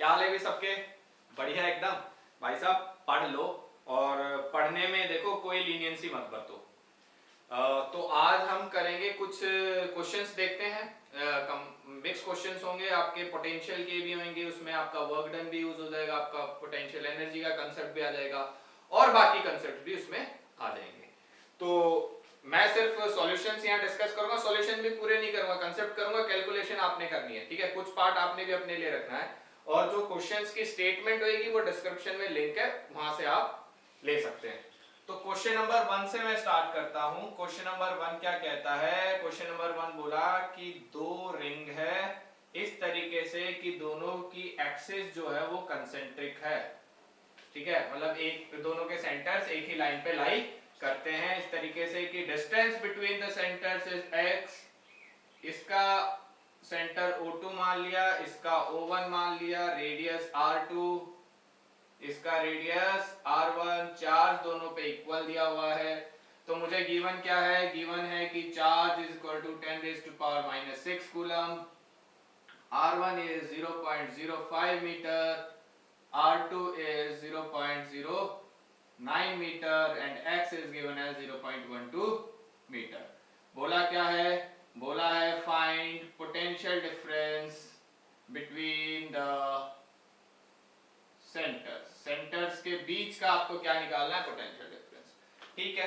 क्या हाल है भी सबके? बढ़िया एकदम। भाई साहब पढ़ लो, और पढ़ने में देखो कोई लीनियंसी मत बरतो। तो आज हम करेंगे कुछ क्वेश्चंस देखते हैं। मिक्स क्वेश्चंस होंगे, आपके पोटेंशियल के भी होंगे, उसमें आपका वर्क डन भी यूज हो जाएगा, आपका पोटेंशियल एनर्जी का कंसेप्ट भी आ जाएगा और बाकी कंसेप्ट भी उसमें आ जाएंगे। तो मैं सिर्फ सॉल्यूशंस यहाँ डिस्कस करूंगा, सॉल्यूशन भी पूरे नहीं करूंगा, कंसेप्ट करूंगा, कैलकुलेशन आपने करनी है, ठीक है। कुछ पार्ट आपने भी अपने लिए रखना है, और जो क्वेश्चंस की स्टेटमेंट होगी वो डिस्क्रिप्शन में लिंक है, वहां से आप ले सकते हैं। तो क्वेश्चन नंबर 1 से मैं स्टार्ट करता हूं। क्वेश्चन नंबर 1 क्या कहता है? क्वेश्चन नंबर 1 बोला कि दो रिंग है इस तरीके से कि दोनों की एक्सिस जो है वो कंसेंट्रिक है, ठीक है। मतलब एक दोनों के सेंटर्स एक ही लाइन पे लाई करते हैं इस तरीके से कि distance between the centres is x, इसका सेंटर O2 मान लिया, इसका O1 मान लिया, रेडियस R2, इसका रेडियस R1, चार्ज दोनों पे इक्वल दिया हुआ है। तो मुझे गिवन क्या है? गिवन है कि charge is equal to 10⁻⁻⁶ coulomb, R1 is 0.05 meter, R2 is 0.09 meter and X is given as 0.12 meter। बोला क्या है? बोला है find potential difference between the centres के बीच का आपको क्या निकालना है? पोटेंशियल डिफरेंस, ठीक है।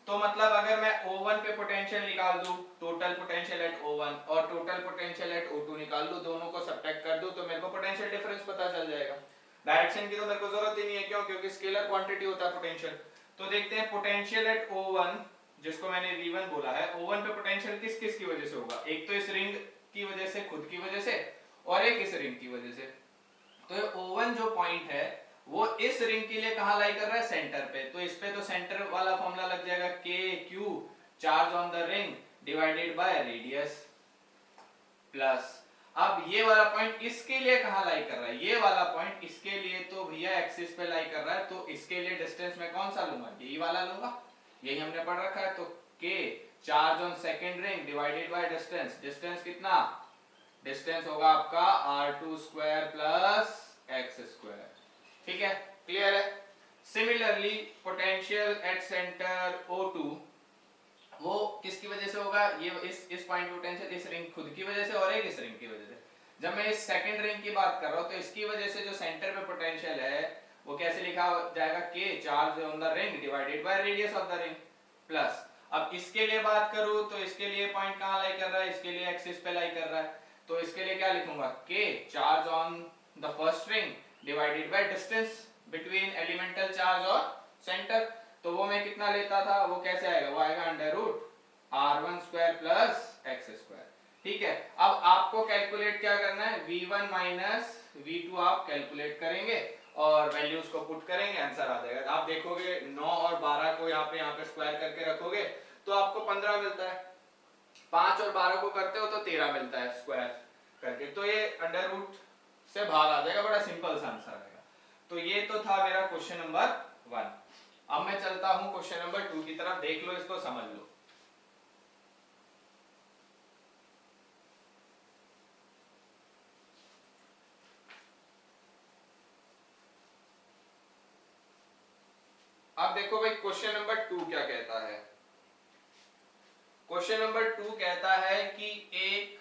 तो मतलब अगर मैं O1 पे पोटेंशियल निकाल दूं, टोटल पोटेंशियल एट O1 और टोटल पोटेंशियल एट O2 निकाल दूं, दोनों को सब्ट्रैक्ट कर दूं, तो मेरे को पोटेंशियल डिफरेंस पता चल जाएगा। डायरेक्शन की तो मेरे को जरूरत ही नहीं है, क्यों? क्योंकि स्केलर क्वांटिटी होता है पोटेंशियल। तो देखते हैं पोटेंशियल एट O1, जिसको मैंने V1 बोला है, O1 पे पोटेंशियल किस किस की वजह से होगा? एक तो इस रिंग की वजह से, खुद की वजह से, और एक इस रिंग की वजह से। तो O1 जो पॉइंट है वो इस रिंग के लिए कहां लाई कर रहा है? सेंटर पे। तो इस पे तो सेंटर वाला फॉर्मूला लग जाएगा KQ, charge on the ring divided by radius, plus अब ये वाला पॉइंट इसके लिए कहां लाई कर रहा है? ये वाला पॉइंट इसके लिए तो भैया एक्सिस पे लाई कर रहा है, तो इसके लिए डिस्टेंस मैं कौन सा लूंगा? यही वाला लूंगा, यही हमने पढ़ रखा है। तो K charge on second ring divided by distance, distance कितना? डिस्टेंस होगा आपका R2 square plus x square, ठीक है, क्लियर है। Similarly potential at centre O2 वो किसकी वजह से होगा? ये इस पॉइंट पे पोटेंशियल इस रिंग खुद की वजह से और एक इस रिंग की वजह से। जब मैं इस सेकंड रिंग की बात कर रहा हूं तो इसकी वजह से जो सेंटर पे पोटेंशियल है वो कैसे लिखा जाएगा? K charge on the ring divided by radius of the ring, plus अब इसके लिए बात करूं तो इसके लिए पॉइंट कहां लाई कर रहा है? इसके लिए एक्सिस पे लाई कर रहा है, तो इसके लिए क्या लिखूंगा? K charge on the first ring divided by distance between elemental charge और सेंटर। तो वो मैं कितना लेता था, वो कैसे आएगा? वो आएगा under root R1 square plus x square, ठीक है। अब आपको कैलकुलेट क्या करना है? V1 माइनस V2 आप कैलकुलेट करेंगे और वैल्यूज को पुट करेंगे, आंसर आ जाएगा। आप देखोगे 9 और 12 को यहाँ पे स्क्वायर करके रखोगे तो आपको 15 मिलता है, 5 और 12 को करते हो तो 13 मिलता है स्क्वायर करके, तो ये अंडर रूट से भाग आ जाएगा, बड़ा सिंपल सा आंसर आएगा। तो ये तो था मेरा क्वेश्चन नंबर 1। अब मैं चलता हूं क्वेश्चन नंबर 2 की तरफ, देख लो, इसको समझ लो। अब देखो भाई क्वेश्चन नंबर 2 क्या कहता है। क्वेश्चन नंबर 2 कहता है कि एक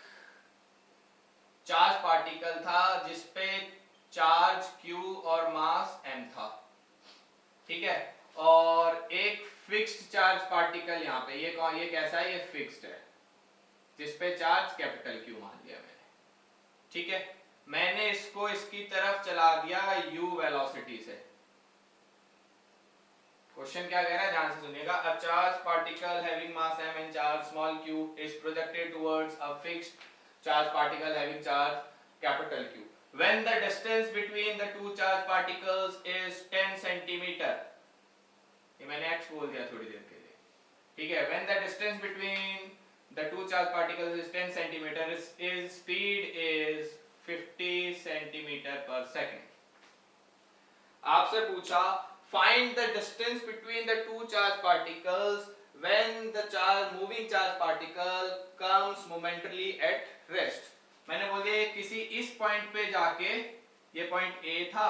चार्ज पार्टिकल था जिसपे चार्ज Q और मास m था, ठीक है, और एक फिक्स्ड चार्ज पार्टिकल यहाँ पे, ये कैसा है? ये फिक्स्ड है, जिसपे चार्ज कैपिटल Q मान लिया मैंने, ठीक है। मैंने इसको इसकी तरफ चला दिया u वेलोसिटी से। क्वेश्चन क्या कह रहा है, ध्यान से सुनिएगा। A charge particle having mass m and charge small q is projected towards a fixed charge particle having charge capital Q when the distance between the two charge particles is 10 centimeter। ये मैंने x बोल दिया थोड़ी देर के लिए, ठीक है। when the distance between the two charge particles is 10 centimeter, is speed is 50 centimeter per second। आपसे पूछा find the distance between the two charge particles when the moving charge particle comes momentarily at rest। मैंने बोल दिया किसी इस point पे जाके ये पॉइंट ए था,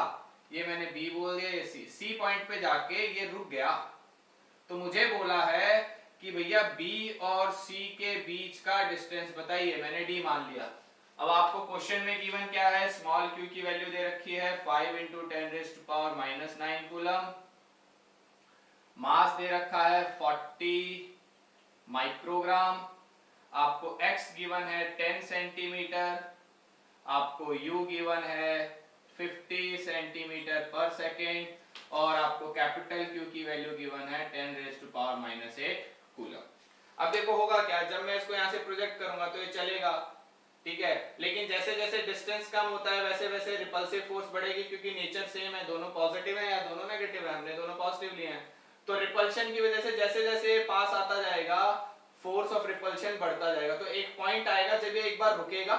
ये मैंने बी बोल दिया, ये सी। सी पॉइंट पे जाके ये रुक गया, तो मुझे बोला है कि भैया बी और सी के बीच का डिस्टेंस बताइए, मैंने डी मान लिया। अब आपको क्वेश्चन में गिवन क्या है, स्मॉल क्यू की वैल्यू दे रखी है 5 × 10⁻⁹ कूलम, मास दे रखा है 40 माइक्रोग्राम, आपको x गिवन है 10 सेंटीमीटर, आपको u गिवन है 50 सेंटीमीटर पर सेकेंड, और आपको कैपिटल Q की वैल्यू गिवन है 10⁻⁸ कूलम। अब देखो होगा क्या, जब मैं इसको यहाँ से प्रोजेक्ट करूंगा तो ये चलेगा, ठीक है, लेकिन जैसे जैसे डिस्टेंस कम होता है वैसे वैसे रिपल्सिव फोर्स बढ़ेगी, क्योंकि नेचर सेम है, दोनों पॉजिटिव है या दोनों नेगेटिव है, हमने दोनों पॉजिटिव लिए हैं। तो रिपल्शन की वजह से जैसे जैसे पास आता जाएगा फोर्स ऑफ रिपल्शन बढ़ता जाएगा। तो एक पॉइंट आएगा जब ये एक बार रुकेगा,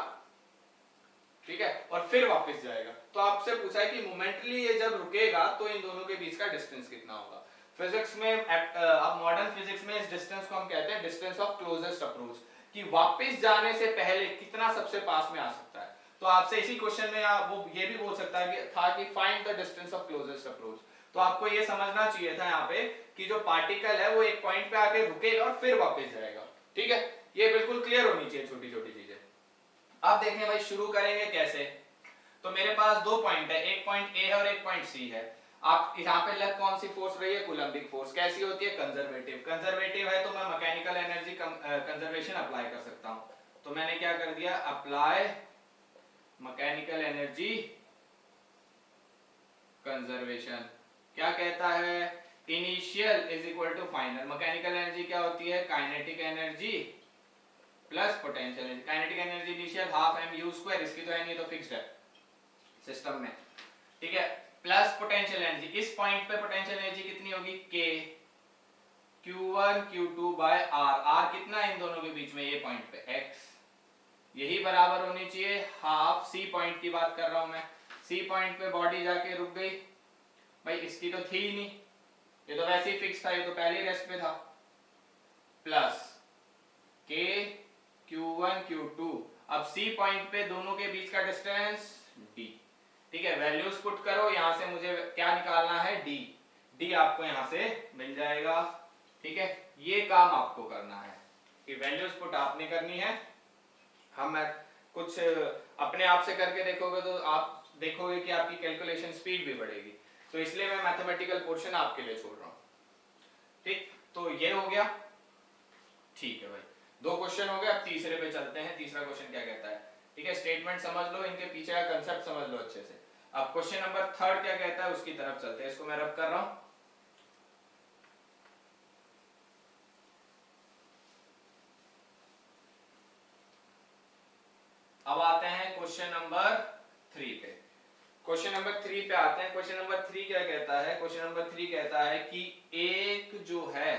ठीक है, और फिर वापस जाएगा। तो आपसे पूछा है कि मोमेंटली ये जब रुकेगा तो इन दोनों के बीच का डिस्टेंस कितना होगा। फिजिक्स में अब मॉडर्न फिजिक्स में इस डिस्टेंस को हम कहते हैं डिस्टेंस ऑफ क्लोजेस्ट अप्रोच, कि वापस जाने से पहले कितना सबसे पास में आ सकता है। तो आपसे इसी क्वेश्चन में वो ये भी बोल सकता है कि find the distance of closest approach. तो आपको ये समझना चाहिए था यहाँ पे कि जो पार्टिकल है वो एक पॉइंट पे आके रुकेगा और फिर वापस जाएगा, ठीक है, ये बिल्कुल क्लियर होनी चाहिए छोटी छोटी चीजें। अब देखें भाई शुरू करेंगे कैसे। तो मेरे पास दो पॉइंट है, एक पॉइंट ए है और एक पॉइंट सी है। आप यहाँ पे लग कौन सी फोर्स रही है, कूलम्बिक फोर्स। कैसी होती है, कंजर्वेटिव। कंजर्वेटिव है तो मैं मैकेनिकल एनर्जी कंजर्वेशन अप्लाई कर सकता हूँ। तो मैंने क्या कर दिया, अप्लाई मैकेनिकल एनर्जी कंजर्वेशन। क्या कहता है, initial is equal to final. Mechanical energy क्या होती है, kinetic energy plus potential energy. Kinetic energy initial half mU², इसकी तो है नहीं तो फिक्स्ड है सिस्टम में, ठीक है, प्लस पोटेंशियल एनर्जी। इस पॉइंट पे पोटेंशियल एनर्जी कितनी होगी, K Q1 Q2 by R। R कितना है इन दोनों के बीच में, ये पॉइंट पे X, यही बराबर होनी चाहिए हाफ C पॉइंट की बात कर रहा हूं मैं। C पॉइंट पे बॉडी जाके रुक गई, भाई इसकी तो थी ही नहीं, ये तो वैसे ही फिक्स था, ये तो पहले ही रेस्ट पे था, प्लस K Q1 Q2। अब C पॉइंट पे दोनों के बीच का डिस्टेंस D, ठीक है, वैल्यूज पुट करो, यहां से मुझे क्या निकालना है, D। D आपको यहां से मिल जाएगा, ठीक है। ये काम आपको करना है कि वैल्यूज पुट आपने करनी है। हम कुछ अपने आप से करके देखोगे तो आप देखोगे कि आपकी कैलकुलेशन स्पीड भी बढ़ेगी, तो इसलिए मैं मैथमेटिकल पोर्शन आपके लिए छोड़ रहा हूं, ठीक। तो ये हो गया, ठीक है भाई, दो क्वेश्चन हो गए। अब तीसरे पे चलते हैं। तीसरा क्वेश्चन क्या कहता है, ठीक है, स्टेटमेंट समझ लो, इनके पीछे का कंसेप्ट समझ लो अच्छे से। अब क्वेश्चन नंबर 3 क्या कहता है उसकी तरफ चलते हैं। इसको मैं रब कर रहा हूं। अब आते हैं क्वेश्चन नंबर 3 पे। क्वेश्चन नंबर 3 पे आते हैं। क्वेश्चन नंबर 3 क्या कहता है, क्वेश्चन नंबर 3 कहता है कि एक जो है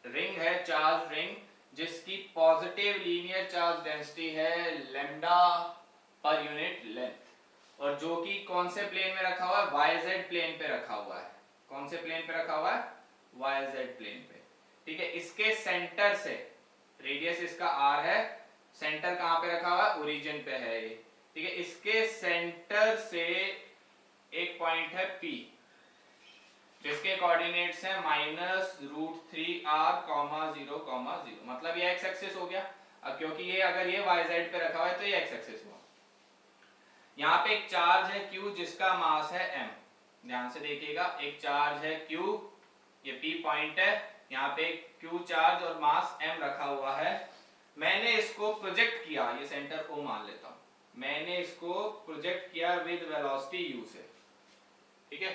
रिंग है, चार्ज रिंग, जिसकी पॉजिटिव लीनियर चार्ज डेंसिटी है लैम्डा पर यूनिट लेंथ, और जो कि कौन से प्लेन में रखा हुआ है, YZ प्लेन पे रखा हुआ है। कौन से प्लेन पे रखा हुआ है, YZ प्लेन पे, ठीक है। इसके सेंटर से, रेडियस इसका R है, सेंटर कहां पे रखा हुआ है, ओरिजिन पे है ये, ठीक है। इसके सेंटर से एक पॉइंट है P, जिसके कोऑर्डिनेट्स हैं -√3r, 0, 0, मतलब ये x एक्सिस हो गया। अब क्योंकि ये अगर ये YZ पे रखा हुआ है तो ये x एक्सिस हुआ। यहाँ पे एक चार्ज है Q जिसका मास है m, ध्यान से देखिएगा, एक चार्ज है Q, ये P पॉइंट है, यहाँ पे Q चार्ज और मास m रखा हुआ है। मैंने इसको प्रोजेक्ट किया, ये सेंटर O मान लेता हूँ, मैंने इसको प्रोजेक्ट किया विद वेलोसिटी u से, ठीक है,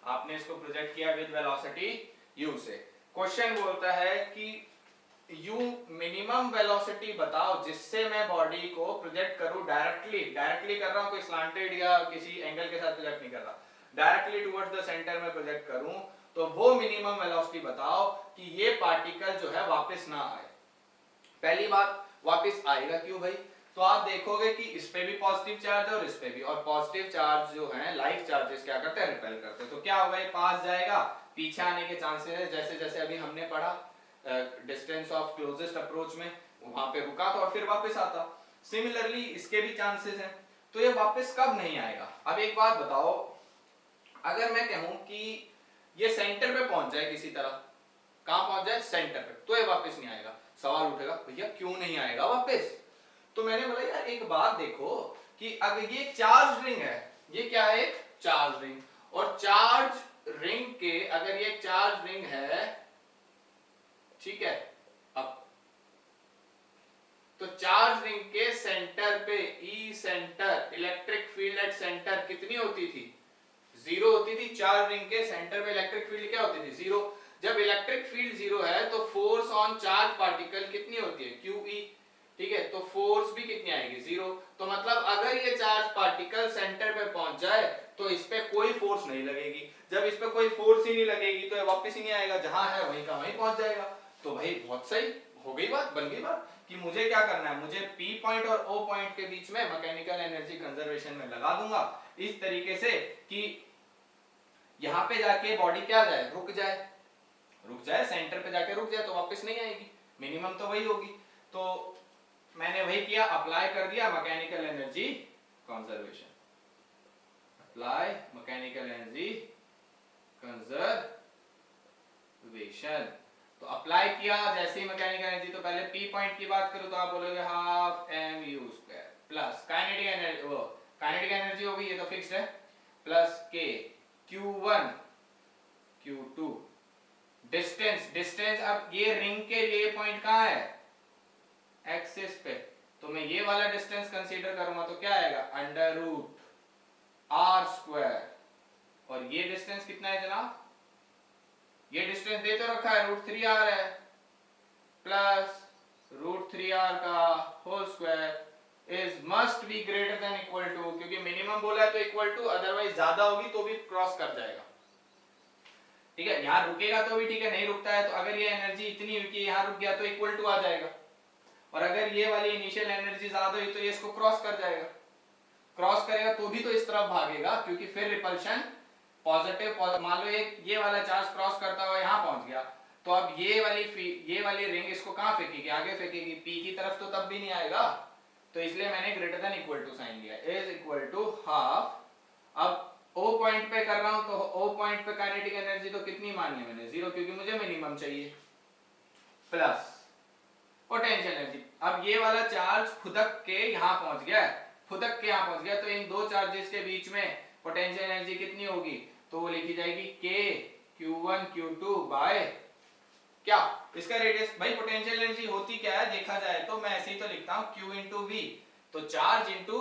आपने इसको प्रोजेक्ट किया विद वेलोसिटी u से। क्वेश्चन बोलता है कि u मिनिमम वेलोसिटी बताओ जिससे मैं बॉडी को प्रोजेक्ट करूं डायरेक्टली कर रहा हूं, कोई स्लांटेड या किसी एंगल के साथ प्रोजेक्ट नहीं कर रहा, डायरेक्टली टुवर्ड्स द सेंटर में प्रोजेक्ट करूं, तो वो मिनिमम वेलोसिटी बताओ कि ये पार्टिकल जो है वापस ना आए। पहली बात, वापस आएगा क्यों भाई, तो आप देखोगे कि इस पे भी पॉजिटिव चार्ज है और इस पे भी, और पॉजिटिव चार्ज जो है लाइक चार्जेस क्या करते हैं, रिपेल करते हैं। तो क्या होगा, ये पास जाएगा, पीछे आने के चांसेस है, जैसे जैसे अभी हमने पढ़ा डिस्टेंस ऑफ क्लोजेस्ट अप्रोच में, वहां पे रुका था और फिर वापस आता। सिमिलरली इसके भी चांसेस हैं, तो ये वापस कब नहीं आएगा। अब एक बात बताओ, अगर मैं कहूं कि ये सेंटर पे पहुंच जाए किसी तरह, कहां पहुंच जाए, सेंटर पे, तो ये वापस नहीं आएगा। सवाल उठेगा भैया क्यों नहीं आएगा वापस। तो मैंने बोला यार एक बात देखो कि अगर ये चार्ज रिंग है, ये क्या है, एक चार्ज रिंग, और चार्ज रिंग के, अगर ये चार्ज रिंग है, ठीक है, अब तो चार्ज रिंग के सेंटर पे E centre, electric field at centre कितनी होती थी, जीरो होती थी। चार्ज रिंग के सेंटर पे इलेक्ट्रिक फील्ड क्या होती थी, जीरो। जब इलेक्ट्रिक फील्ड जीरो है तो फोर्स ऑन चार्ज पार्टिकल कितनी होती है, QE, ठीक है, तो फोर्स भी कितनी आएगी, जीरो। तो मतलब अगर ये चार्ज पार्टिकल सेंटर पे पहुंच जाए तो इस पे कोई फोर्स नहीं लगेगी। जब इस पे कोई फोर्स ही नहीं लगेगी तो ये वापस ही नहीं आएगा, जहां है वहीं का वहीं पहुंच जाएगा। तो भाई बहुत सही हो गई बात, बन गई बात कि मुझे क्या करना है, मुझे P पॉइंट और O पॉइंट के बीच में मैकेनिकल एनर्जी कंजर्वेशन में लगा दूंगा इस तरीके से कि यहां पे जाके बॉडी क्या जाए, रुक जाए, रुक जाए, सेंटर पे जाके रुक जाए, तो वापस नहीं आएगी, मिनिमम तो वही होगी। तो मैंने वही किया, अप्लाई कर दिया mechanical energy conservation, apply mechanical energy conservation. तो अप्लाई किया जैसे ही मैकेनिकल एनर्जी, तो पहले P पॉइंट की बात करूं तो आप बोलोगे half mu² plus kinetic energy, वो काइनेटिक एनर्जी हो गई, ये तो फिक्स्ड है, plus K Q1 Q2 distance, distance अब ये रिंग के लिए पॉइंट कहां है, एक्सिस पे, तो मैं ये वाला डिस्टेंस कंसीडर करूंगा तो क्या आएगा, अंडर रूट r², और ये डिस्टेंस कितना है जनाब, ये डिस्टेंस दे तो रखा है √3r है, प्लस √3r का whole square is must be greater than equal to, क्योंकि मिनिमम बोला है तो इक्वल टू, अदरवाइज ज्यादा होगी तो भी क्रॉस कर जाएगा, ठीक है। यहां रुकेगा तो भी ठीक है, नहीं रुकता है तो अगर ये एनर्जी इतनी हुई कि यहां रुक गया तो इक्वल टू आ जाएगा, और अगर ये वाली इनिशियल एनर्जी ज्यादा हुई तो ये इसको क्रॉस कर जाएगा, क्रॉस करेगा तो भी तो इस तरफ भागेगा, क्योंकि फिर रिपल्शन पॉजिटिव, मान लो ये वाला चार्ज क्रॉस करता हुआ यहां पहुंच गया, तो अब ये वाली रिंग इसको कहां फेंकेगी, आगे फेंकेगी, P की तरफ, तो तब भी नहीं आएगा। तो इसलिए मैंने greater than equal to sign लिया, इज इक्वल टू हाफ। अब O पॉइंट पे कर रहा हूं तो O पॉइंट पे काइनेटिक एनर्जी तो कितनी मानी है मैंने, जीरो, क्योंकि मुझे मिनिमम चाहिए, प्लस पोटेंशियल एनर्जी। अब ये वाला चार्ज खुदक के यहां पहुंच गया, खुदक के यहां पहुंच गया, तो इन दो चार्जेस के बीच में पोटेंशियल एनर्जी कितनी होगी, तो वो लिखी जाएगी K Q1 Q2 बाय क्या, इसका रेडियस। भाई पोटेंशियल एनर्जी होती क्या है देखा जाए तो मैं ऐसे ही तो लिखता हूं Q इंटू V, तो charge into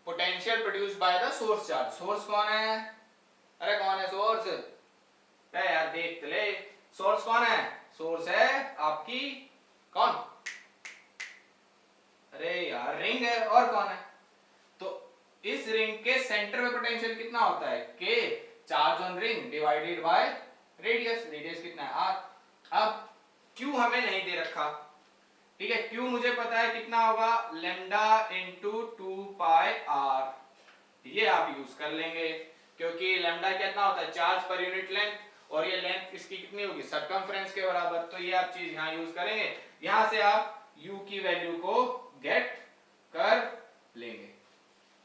potential produced by the source charge. Source कौन है, अरे कौन है सोर्स, अरे यार देख ले, सोर्स कौन है, सोर्स है आपकी कौन, अरे यार रिंग है, और कौन है, तो इस रिंग के सेंटर में पोटेंशियल कितना होता है, K charge on ring divided by radius, radius कितना है R। अब Q हमें नहीं दे रखा, ठीक है, Q मुझे पता है कितना होगा, लैम्डा इंटू 2πr, ये आप यूज कर लेंगे, क्योंकि लैम्डा कितना होता है, चार्ज पर यूनिट लेंथ, और ये लेंथ इसकी कितनी होगी, सरकमफ्रेंस के बराबर, तो ये आप चीज यहाँ यूज करेंगे, यहां से आप U की वैल्यू को गेट कर लेंगे,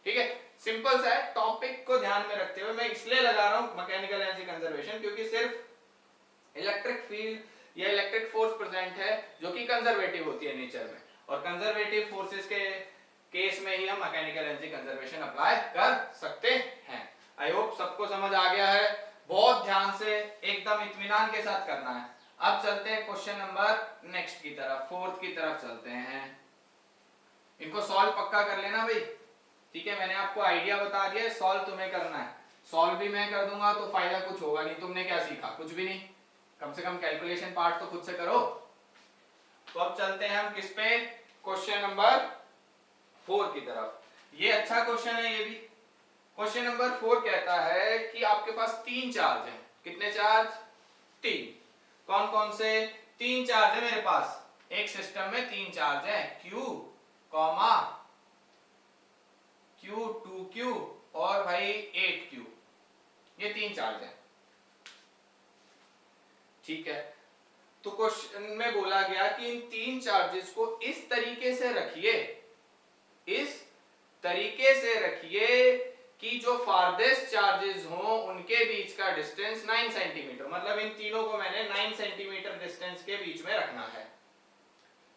ठीक है। सिंपल सा है, टॉपिक को ध्यान में रखते हुए मैं इसलिए लगा रहा हूं मैकेनिकल एनर्जी कंजर्वेशन, क्योंकि सिर्फ इलेक्ट्रिक फील्ड या इलेक्ट्रिक फोर्स प्रेजेंट है जो कि कंजर्वेटिव होती है नेचर में, और कंजर्वेटिव फोर्सेस के केस में ही हम मैकेनिकल एनर्जी कंजर्वेशन अप्लाई कर सकते हैं। आई होप सबको समझ आ गया है, बहुत ध्यान से एकदम इत्मीनान के साथ करना है। अब चलते हैं क्वेश्चन नंबर नेक्स्ट की तरफ, फोर्थ की तरफ चलते हैं, इनको सॉल्व पक्का कर लेना भाई, ठीक है। मैंने आपको आइडिया बता दिया है, सॉल्व तुम्हें करना है, सॉल्व भी मैं कर दूंगा तो फायदा कुछ होगा नहीं, तुमने क्या सीखा, कुछ भी नहीं, कम से कम कैलकुलेशन पार्ट तो खुद से करो। तो अब चलते हैं हम किस पे, क्वेश्चन नंबर 4 की तरफ। ये अच्छा क्वेश्चन है ये भी। क्वेश्चन नंबर 4 कहता है कि आपके पास 3 चार्ज हैं, कितने चार्ज, 3, कौन कौन से, 3 चार्ज है मेरे पास, एक सिस्टम में 3 चार्ज है, Q, Q 2Q और भाई 8Q, ये 3 चार्ज है, ठीक है। तो क्वेश्चन में बोला गया कि इन 3 चार्जेस को इस तरीके से रखिए, इस तरीके से रखिए कि जो फारदेस्ट चार्जेस हों उनके बीच का डिस्टेंस 9 सेंटीमीटर, मतलब इन तीनों को मैंने 9 सेंटीमीटर डिस्टेंस के बीच में रखना है।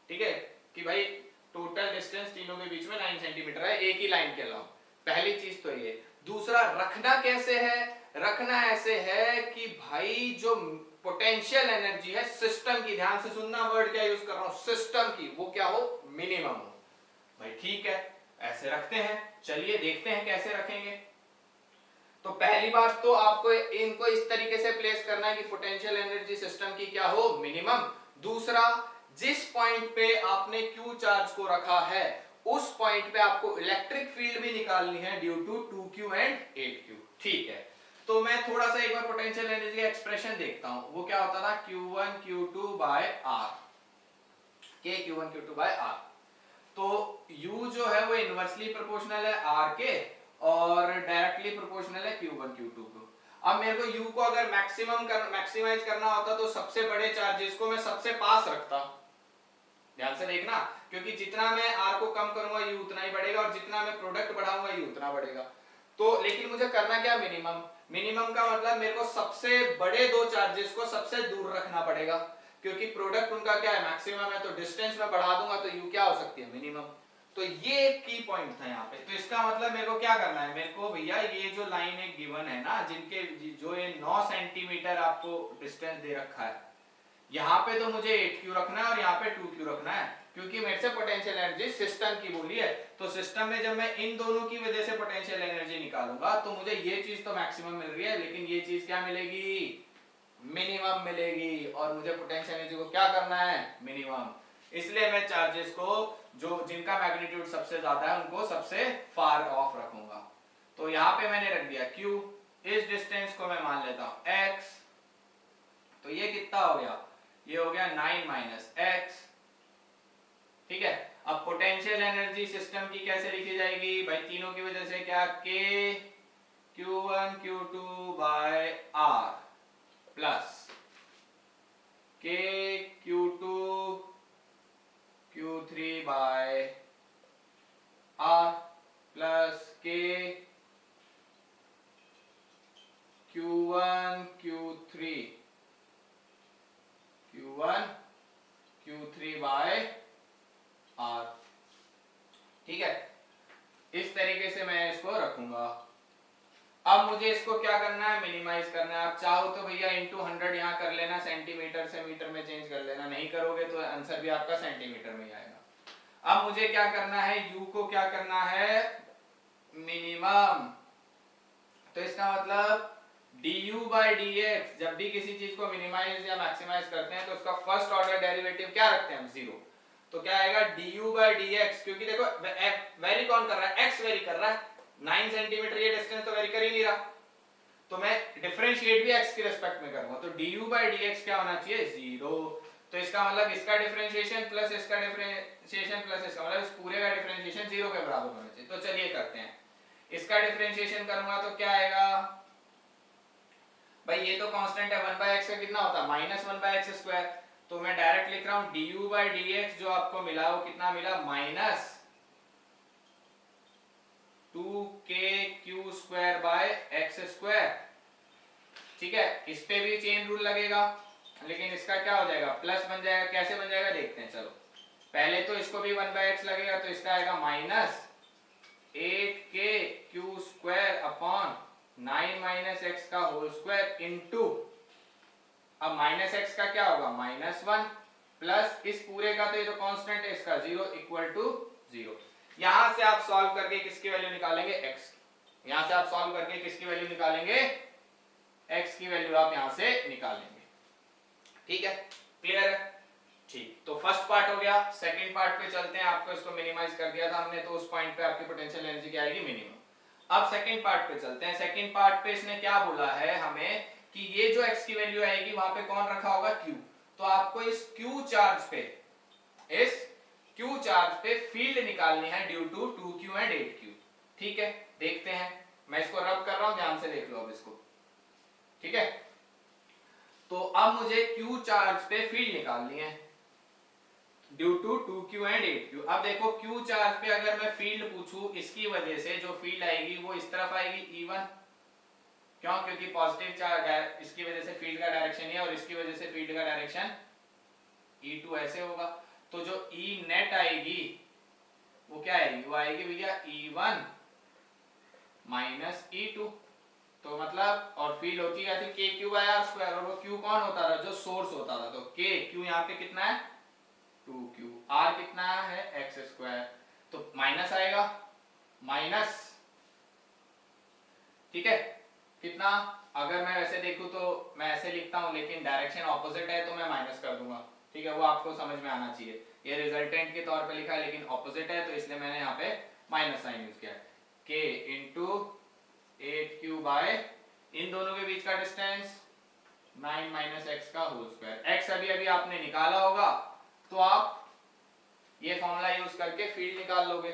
ठीक है कि भाई टोटल डिस्टेंस तीनों के बीच में 9 सेंटीमीटर है एक ही लाइन के अलावा। पहली चीज तो ये। दूसरा, रखना कैसे है? रखना ऐसे है कि भाई जो पोटेंशियल एनर्जी है सिस्टम की, ध्यान से सुनना, वर्ड क्या यूज कर रहा हूं, सिस्टम की, वो क्या हो, मिनिमम हो। भाई ठीक है, ऐसे रखते हैं। चलिए देखते हैं कैसे रखेंगे। तो पहली बात तो आपको इनको इस तरीके से प्लेस करना है कि पोटेंशियल एनर्जी सिस्टम की क्या हो, मिनिमम। दूसरा, जिस पॉइंट पे आपने क्यू चार्ज को रखा है उस पॉइंट पे आपको इलेक्ट्रिक फील्ड भी निकालनी है due to 2q and 8q। ठीक है, तो मैं थोड़ा सा एक बार पोटेंशियल एनर्जी का एक्सप्रेशन देखता हूं। वो क्या होता था, q1 q2 by r, k q1 q2 by r। तो u जो है वो इनवर्सली प्रोपोर्शनल है r के और डायरेक्टली प्रोपोर्शनल है q1 q2 को। अब मेरे को u को अगर मैक्सिमाइज करना होता तो सबसे बड़े चार्जेस को मैं सबसे पास रखता। ध्यान से देखना, क्योंकि जितना मैं r को कम करूंगा u उतना ही बढ़ेगा और जितना मैं प्रोडक्ट बढ़ाऊंगा u उतना बढ़ेगा। तो लेकिन मुझे करना क्या, मिनिमम। मिनिमम का मतलब मेरे को सबसे बड़े दो चार्जेस को सबसे दूर रखना पड़ेगा, क्योंकि प्रोडक्ट उनका क्या है, मैक्सिमम है। तो डिस्टेंस में बढ़ा दूंगा तो u क्या हो सकती है, मिनिमम। तो ये एक की पॉइंट था यहाँ पे। तो इसका मतलब मेरे को क्या करना है, मेरे को भैया ये जो लाइन एक गिवन है ना, जिनके जो ये 9 सेंटीमीटर आपको डिस्टेंस दे रखा है, यहाँ पे तो मुझे 8q रखना है और यहाँ पे 2q रखना है, क्योंकि मेरे से पोटेंशियल एनर्जी सिस्टम की बोली है। तो सिस्टम में जब मैं इन दोनों की वजह से पोटेंशियल एनर्जी निकालूंगा तो मुझे ये चीज तो मैक्सिमम मिल रही है, लेकिन ये चीज क्या मिलेगी, मिनिमम मिलेगी। और मुझे पोटेंशियल एनर्जी को क्या करना है, मिनिमम। इसलिए मैं चार्जेस को जो जिनका मैग्नीट्यूड सबसे ज्यादा है उनको सबसे फार ऑफ रखूंगा। तो यहाँ पे मैंने रख दिया q, इस डिस्टेंस को मैं मान लेता हूं x। तो ये कितना हो गया, ये हो गया 9 माइनस x। ठीक है, अब पोटेंशियल एनर्जी सिस्टम की कैसे लिखी जाएगी भाई, तीनों की वजह से क्या, k q1 q2 by r plus k q2 q3 by r plus k q1 q3 by r। ठीक है, इस तरीके से मैं इसको रखूंगा। अब मुझे इसको क्या करना है, मिनिमाइज करना है। आप चाहो तो भैया इंटू 100 यहाँ कर लेना, सेंटीमीटर से मीटर में चेंज कर लेना, नहीं करोगे तो आंसर भी आपका सेंटीमीटर में ही आएगा। अब मुझे क्या करना है, u को क्या करना है, मिनिमम। तो इसका मतलब du बाई dx, जब भी किसी चीज को मिनिमाइज या मैक्सिमाइज करते हैं तो उसका फर्स्ट ऑर्डर डेरिवेटिव क्या रखते हैं हम, जीरो। तो क्या आएगा, du बाई dx, क्योंकि देखो वेरी कौन कर रहा है, x वेरी कर रहा है। 9 सेंटीमीटर ये डिस्टेंस तो वेरी कर ही नहीं रहा, तो मैं डिफरेंशिएट भी x के रिस्पेक्ट में करूंगा। तो du बाई dx क्या होना चाहिए, जीरो। तो इसका मतलब इसका डिफरेंशिएशन प्लस इसका डिफरेंशिएशन प्लस इसका मतलब इस पूरे का डिफरेंशिएशन जीरो के बराबर होना चाहिए। तो चलिए करते हैं, इसका डिफरेंशिएशन करूंगा तो क्या आएगा भाई, ये तो कांस्टेंट है, 1/x का कितना होता है, माइनस 1/x स्क्वायर। तो मैं डायरेक्ट लिख रहा हूं du बाई dx, जो आपको मिला वो कितना मिला, minus 2kq square by x square. ठीक है, इस पे भी चेन रूल लगेगा, लेकिन इसका क्या हो जाएगा, प्लस बन जाएगा। कैसे बन जाएगा देखते हैं, चलो पहले तो इसको भी 1/x लगेगा, तो इसका आएगा minus 8kq square upon 9 minus x का होल स्क्वायर इनटू, अब माइनस x का क्या होगा, -1 प्लस इस पूरे का तो ये जो कांस्टेंट है इसका 0 इक्वल टू 0। यहां से आप सॉल्व करके किसकी वैल्यू निकालेंगे, x। यहां से आप सॉल्व करके किसकी वैल्यू निकालेंगे, x की वैल्यू आप यहां से निकालेंगे। ठीक है, क्लियर है। ठीक, तो फर्स्ट पार्ट हो गया। सेकंड पार्ट पे चलते हैं। आपको इसको मिनिमाइज कर दिया था हमने, तो उस पॉइंट पे आपकी पोटेंशियल एनर्जी क्या आएगी, मिनिमम। अब सेकंड पार्ट पे चलते हैं। सेकंड पार्ट पे इसने क्या बोला है हमें कि ये जो x की वैल्यू आएगी वहां पे कौन रखा होगा, q। तो आपको इस q चार्ज पे फील्ड निकालनी है due to 2q and 8q। ठीक है, देखते हैं, मैं इसको रब कर रहा हूं, ध्यान से देख लो अब इसको। ठीक है, तो अब मुझे q चार्ज पे फील्ड निकालनी है। Due to 2q and 8q। अब देखो q चार्ज पे अगर मैं फील्ड पूछूं, इसकी वजह से जो फील्ड आएगी वो इस तरफ आएगी E1, क्यों? क्योंकि पॉजिटिव चार्ज, इसकी वजह से फील्ड का डायरेक्शन ये और इसकी वजह से फील्ड का डायरेक्शन E2 ऐसे होगा। तो जो E नेट आएगी वो क्या आएगी? वो आएगी भैया E1 माइनस E2। तो मतलब और फील्ड होती क्या थी? k q by r square, और वो q कौन होता था? जो सोर्स होता था। तो k q यहाँ पे कितना है? 2q। r कितना है? x square. तो माइनस आएगा, माइनस, ठीक है, कितना? अगर मैं वैसे देखूं तो मैं ऐसे लिखता हूं, लेकिन डायरेक्शन ऑपोजिट है तो मैं माइनस कर दूंगा, ठीक है, वो आपको समझ में आना चाहिए। ये रिजल्टेंट के तौर पे लिखा है लेकिन ऑपोजिट है, तो इसलिए मैंने यहाँ पे माइनस साइन यूज किया। k इंटू 8q बाय, इन दोनों के बीच का डिस्टेंस 9 माइनस एक्स का होल स्क्वायर। x अभी अभी आपने निकाला होगा, तो आप ये फॉर्मूला यूज करके फील्ड निकाल लोगे,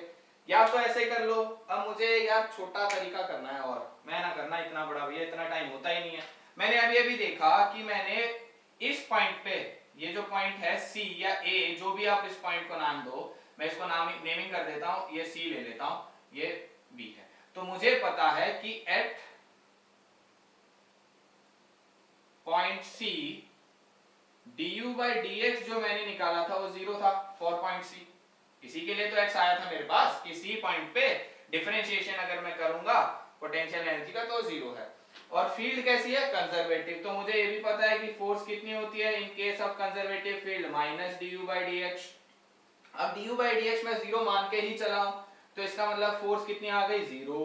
या तो ऐसे कर लो। अब मुझे यार छोटा तरीका करना है, और मैं ना करना इतना बड़ा, भैया इतना टाइम होता ही नहीं है। मैंने अभी अभी देखा कि मैंने इस पॉइंट पे, ये जो पॉइंट है C या A, जो भी आप इस पॉइंट को नाम दो, मैं इसको नेमिंग कर देता हूं, ये C ले लेता हूं, ये B है। तो मुझे पता है कि at point C du by dx जो मैंने निकाला था वो 0 था फॉर पॉइंट C। इसी के लिए तो x आया था मेरे पास कि C पॉइंट पे डिफरेंशिएशन अगर मैं करूंगा पोटेंशियल एनर्जी का तो 0 है। और फील्ड कैसी है? कंजर्वेटिव। तो मुझे ये भी पता है कि फोर्स कितनी होती है in case of conservative field? Minus du by dx। अब du by dx मैं 0 मान के ही चला हूं, तो इसका मतलब फोर्स कितनी आ गई? 0।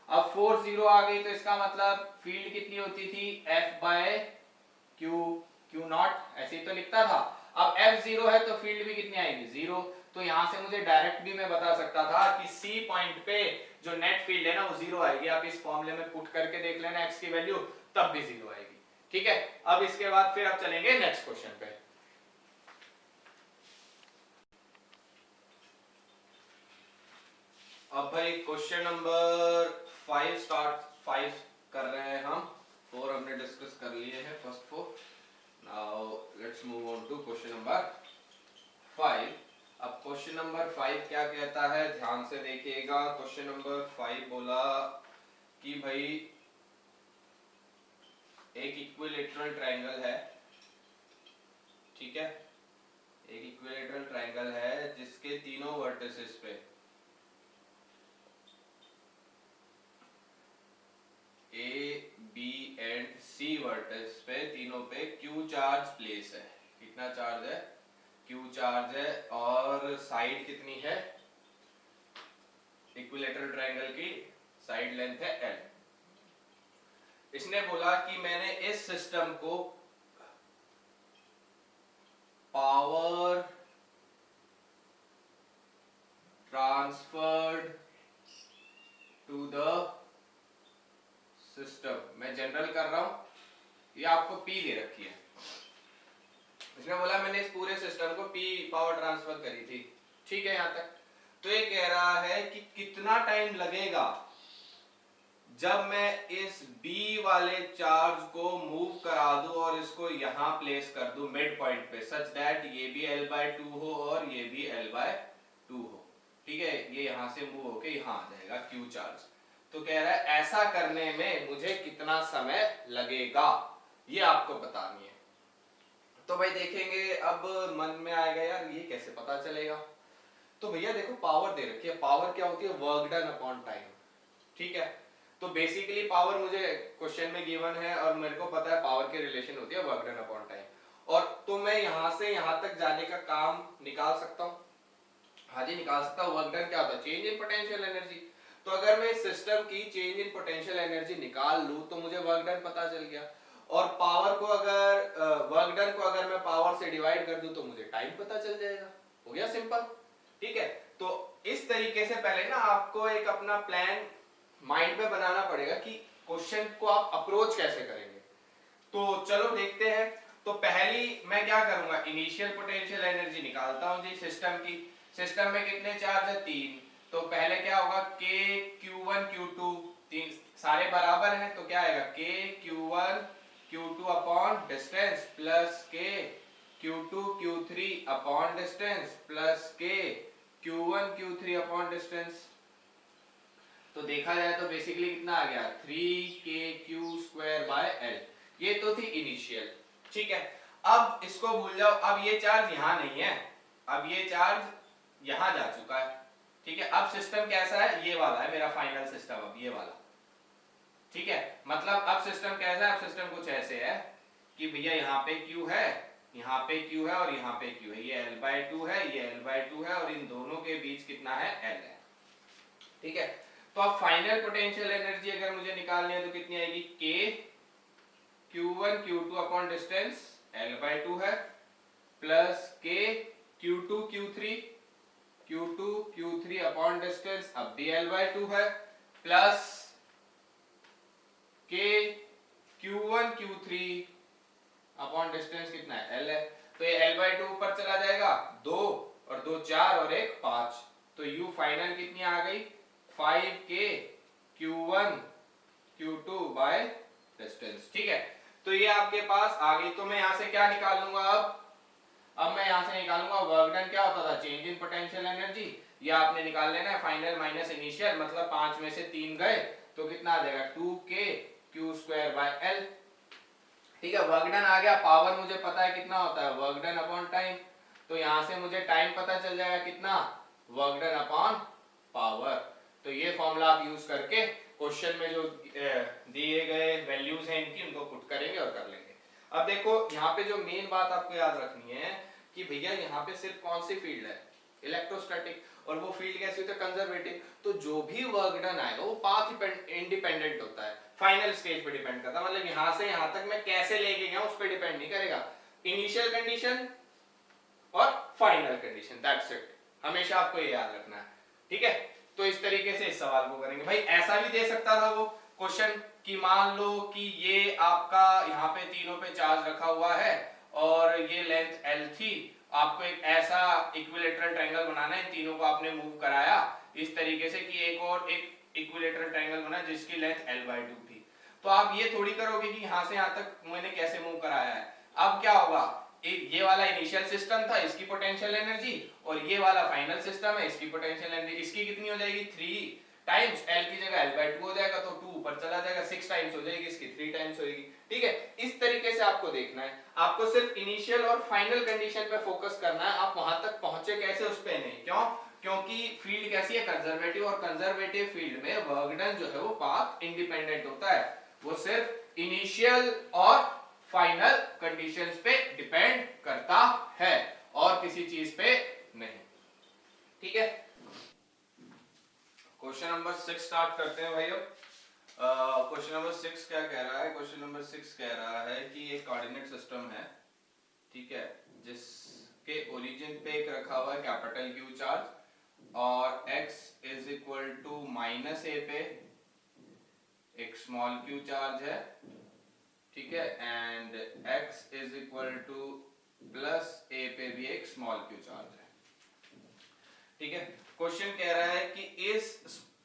अब फोर्स 0 आ गई तो इसका मतलब फील्ड कितनी होती थी? F by Q, Q not, ऐसे ही तो लिखता था। अब F 0 है तो फील्ड भी कितनी आएगी? 0। तो यहां से मुझे डायरेक्ट भी मैं बता सकता था कि C पॉइंट पे जो नेट फील्ड है ना वो 0 आएगी। आप इस फॉर्मूले में पुट करके देख लेना x की वैल्यू, तब भी 0 आएगी, ठीक है। अब इसके बाद फिर आप चलेंगे नेक्स्ट क्वेश्चन पे। अब भाई क्वेश्चन नंबर 5 स्टार्ट, 5 कर रहे हैं हम, 4 हमने डिस्कस कर लिए हैं, first 4। Now let's move on to question number 5। अब क्वेश्चन नंबर 5 क्या कहता है, ध्यान से देखिएगा। क्वेश्चन नंबर 5 बोला कि भाई एक इक्विलेटरल ट्रायंगल है, ठीक है, एक इक्विलेटरल ट्रायंगल है जिसके तीनों वर्टिसेस पे A, B and C vertex पे, तीनों पे Q चार्ज प्लेस है। कितना चार्ज है? Q चार्ज है। और साइड कितनी है? इक्विलेटरल ट्रायंगल की साइड लेंथ है L। इसने बोला कि मैंने इस सिस्टम को power transferred to the system, मैं जनरल कर रहा हूं, ये आपको P दे रखी है। इसने बोला मैंने इस पूरे सिस्टम को P पावर ट्रांसफर करी थी, ठीक है यहां तक। तो ये कह रहा है कि कितना टाइम लगेगा जब मैं इस B वाले चार्ज को मूव करा दूं और इसको यहां प्लेस कर दूं मिड पॉइंट पे, सच दैट ये भी L/2 हो और ये भी L/2 हो, ठीक है, ये यहां से मूव होके यहां आ जाएगा Q चार्ज। तो कह रहा है ऐसा करने में मुझे कितना समय लगेगा, ये आपको बतानी है। तो भाई देखेंगे, अब मन में आएगा यार ये कैसे पता चलेगा। तो भैया देखो पावर दे रखी है, पावर क्या होती है? वर्क डन अपॉन टाइम, ठीक है। तो बेसिकली पावर मुझे क्वेश्चन में गिवन है और मेरे को पता है पावर की रिलेशन होती है वर्क डन अपॉन टाइम, और तो मैं यहां से यहां तक जाने का काम निकाल सकता हूं। हाँ जी निकाल सकता हूं। वर्क डन क्या होता है? Change in potential energy. तो अगर मैं इस सिस्टम की चेंज इन पोटेंशियल एनर्जी निकाल लूं तो मुझे वर्क डन पता चल गया। और पावर को अगर वर्क डन को अगर मैं पावर से डिवाइड कर दूं तो मुझे टाइम पता चल जाएगा। हो गया सिंपल, ठीक है। तो इस तरीके से पहले ना आपको एक अपना प्लान माइंड में बनाना पड़ेगा कि क्वेश्चन को आप अप्रोच कैसे करेंगे। तो चलो देखते हैं। तो पहली मैं क्या करूंगा, इनिशियल पोटेंशियल एनर्जी निकालता हूं जी सिस्टम की। सिस्टम में कितने चार्ज है? 3। तो पहले क्या होगा, k q1 q2, तीन सारे बराबर हैं तो क्या आएगा, k q1 q2 upon distance plus k Q2 Q3 upon distance plus K Q1 Q3 upon distance. तो देखा जाए तो बेसिकली कितना आ गया 3KQ² बाय L। ये तो थी इनिशियल, ठीक है। अब इसको भूल जाओ, अब ये चार्ज यहां नहीं है, अब ये चार्ज यहां जा चुका है, ठीक है। अब सिस्टम कैसा है, ये वाला है मेरा फाइनल सिस्टम, अब ये वाला, ठीक है। मतलब अब सिस्टम कैसा है, अब सिस्टम कुछ ऐसे है कि भैया यहाँ पे Q है, यहाँ पे Q है और यहाँ पे Q है, ये L/2 है, ये L/2 है और इन दोनों के बीच कितना है, L है, ठीक है। तो अब फाइनल पोटेंशियल एनर्जी अगर मुझे निकालनी है तो कितनी आएगी, K Q1 Q2 upon distance L/2 है plus K Q2 Q3 upon distance अब भी L/2 है plus K Q1 Q3 upon distance कितना है, L है। तो ये L/2 ऊपर चला जाएगा, 2 और 2 4 और 1 5, तो U फाइनल कितनी आ गई, 5K Q1 Q2 by distance, ठीक है। तो ये आपके पास आ गई। तो मैं यहां से क्या निकाल लूंगा, अब मैं यहां से निकालूंगा वर्क डन, क्या होता था, चेंज इन पोटेंशियल एनर्जी। ये आपने निकाल लेना है फाइनल माइनस इनिशियल, मतलब 5 में से 3 गए तो कितना आ जाएगा 2KQ² बाय L, ठीक है। वर्क डन आ गया, पावर मुझे पता है कितना होता है, वर्क डन अपॉन टाइम। तो यहां से मुझे टाइम पता चल जाएगा कितना, वर्क डन अपॉन पावर। तो ये फॉर्मूला आप यूज करके क्वेश्चन में जो दिए गए वैल्यूज हैं इनकी, उनको पुट करेंगे और कर लेंगे। अब देखो यहाँ पे जो मेन बात आपको याद रखनी है कि भैया यहाँ पे सिर्फ कौन सी फील्ड है, इलेक्ट्रोस्टैटिक, और वो फील्ड कैसी होती है, कंजर्वेटिव। तो जो भी वर्क डन आएगा वो पाथ इंडिपेंडेंट होता है, फाइनल स्टेज पे डिपेंड करता है। मतलब यहां से यहां तक मैं कैसे लेके गया उस पर डिपेंड नहीं करेगा, इनिशियल कंडीशन और फाइनल कंडीशन, दैट्स इट। हमेशा आपको ये याद रखना है, ठीक है। तो इस तरीके से इस सवाल को करेंगे। भाई ऐसा भी दे सकता था वो क्वेश्चन कि मान लो कि ये आपका यहाँ पे तीनों पे चार्ज रखा हुआ है और ये लेंथ L थी, आपको एक ऐसा इक्विलेटरल ट्रायंगल बनाना है, इन तीनों को आपने मूव कराया इस तरीके से कि एक और एक इक्विलेटरल ट्रायंगल बना जिसकी लेंथ L/2 थी। तो आप ये थोड़ी करोगे कि यहाँ से यहाँ तक मैंने कैसे मूव कराया है। अब क्या होगा, ये वाला इनिशियल सिस्टम था, इसकी पोटेंशियल एनर्जी, और ये वाला फाइनल सिस्टम है, इसकी पोटेंशियल एनर्जी, इसकी कितनी हो जाएगी 3 टाइम्स, L की जगह L/2 हो जाएगा तो 2 ऊपर चला जाएगा, 6 टाइम्स हो जाएगी, इसकी 3 टाइम्स होगी, ठीक है। इस तरीके से आपको देखना है, आपको सिर्फ इनिशियल और फाइनल कंडीशन पे फोकस करना है, आप वहां तक पहुंचे कैसे उस पे नहीं। क्यों, क्योंकि फील्ड कैसी है, कंजर्वेटिव, और कंजर्वेटिव फील्ड में वर्क डन जो है वो पाथ इंडिपेंडेंट होता है, वो सिर्फ इनिशियल और फाइनल कंडीशंस पे डिपेंड करता है और किसी चीज पे नहीं, ठीक है। क्वेश्चन नंबर 6 स्टार्ट करते हैं भाइयों। क्वेश्चन नंबर 6 क्या कह रहा है, क्वेश्चन नंबर 6 कह रहा है कि एक कोऑर्डिनेट सिस्टम है, ठीक है, जिसके ओरिजिन पे एक रखा हुआ है कैपिटल Q चार्ज और x is equal to -a पे एक स्मॉल q चार्ज है, ठीक है, and x is equal to +a पे भी एक स्मॉल q चार्ज है, ठीक है। क्वेश्चन कह रहा है कि इस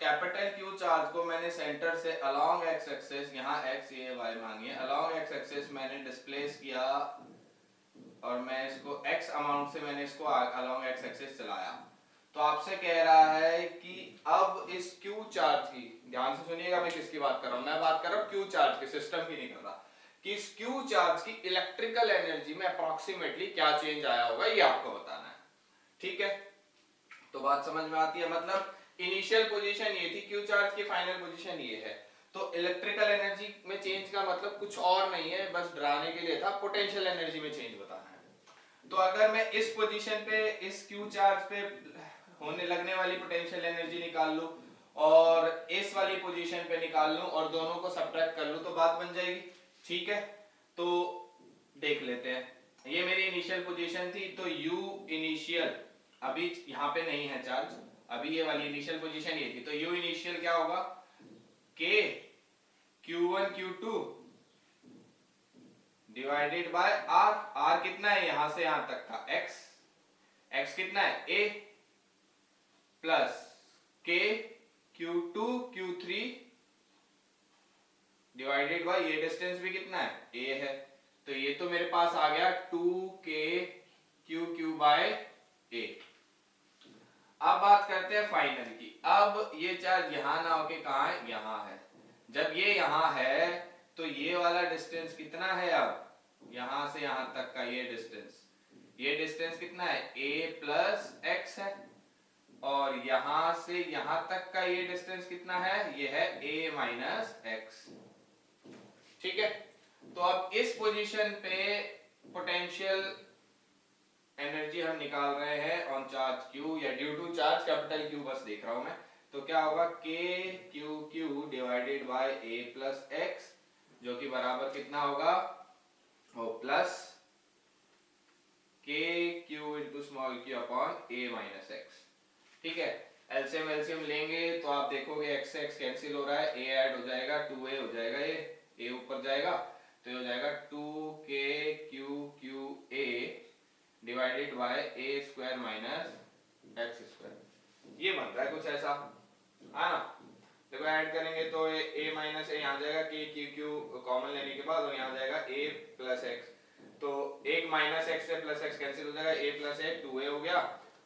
कैपिटल Q चार्ज को मैंने सेंटर से अलोंग x एक्सिस, यहाँ x ये y मानिए, अलोंग x एक्सिस मैंने डिस्प्लेस किया और मैं इसको x अमाउंट से मैंने इसको अलोंग x एक्सिस चलाया। तो आपसे कह रहा है कि अब इस Q चार्ज की, ध्यान से सुनिएगा मैं किसकी बात कर रहा हूं, मैं बात कर रहा हूं Q चार्ज की, सिस्टम की नहीं कर रहा, कि इस Q चार्ज की इलेक्ट्रिकल एनर्जी में अप्रॉक्सीमेटली क्या चेंज आया होगा ये आपको बताना है, ठीक है। तो बात समझ में आती है, मतलब इनिशियल पोजीशन ये थी Q चार्ज की, फाइनल पोजीशन ये है, तो इलेक्ट्रिकल एनर्जी में चेंज का मतलब कुछ और नहीं है, बस डराने के लिए था, पोटेंशियल एनर्जी में चेंज बताना है। तो अगर मैं इस पोजीशन पे इस Q चार्ज पे होने लगने वाली पोटेंशियल एनर्जी निकाल लूं और इस वाली पोजीशन पे निकाल लूं और दोनों को सब्ट्रैक्ट कर लूं तो बात बन जाएगी, ठीक है। तो देख लेते हैं, ये मेरी इनिशियल पोजीशन थी, तो U इनिशियल अभी यहाँ पे नहीं है चार्ज, अभी ये वाली इनिशियल पोजीशन ये थी, तो U इनिशियल क्या होगा, K Q1 Q2 divided by R, R कितना है यहां से यहां तक था x, x कितना है A, plus K Q2 Q3 divided by ये डिस्टेंस भी कितना है A है, तो ये तो मेरे पास आ गया 2k/a। अब बात करते हैं फाइनल की। अब ये चार्ज यहां ना होके कहां है, यहां है। जब ये यहां है तो ये वाला डिस्टेंस कितना है, अब यहां से यहां तक का ये डिस्टेंस कितना है, a+x है। और यहां से यहां तक का ये डिस्टेंस कितना है, ये है a-x। ठीक है, तो अब इस पोजीशन पे पोटेंशियल एनर्जी हम निकाल रहे हैं ऑन चार्ज q या due to charge capital Q, बस देख रहा हूं मैं। तो क्या होगा, kqqq डिवाइडेड बाय a+x, जो कि बराबर कितना होगा, वो plus kq into small q upon a-x। ठीक है, एलसीएम लेंगे तो आप देखोगे x से x कैंसिल हो रहा है, a ऐड हो जाएगा, 2a हो जाएगा, ये a ऊपर जाएगा तो ये हो जाएगा 2kqqa divided by a² minus x²। ये बन रहा है कुछ ऐसा, है ना। देखो ऐड करेंगे तो a माइनस a यहाँ जाएगा, kqq कॉमन लेने के बाद, और यहाँ जाएगा a+x। तो एक माइनस x से प्लस x कैंसिल हो जाएगा, a+a 2a हो गया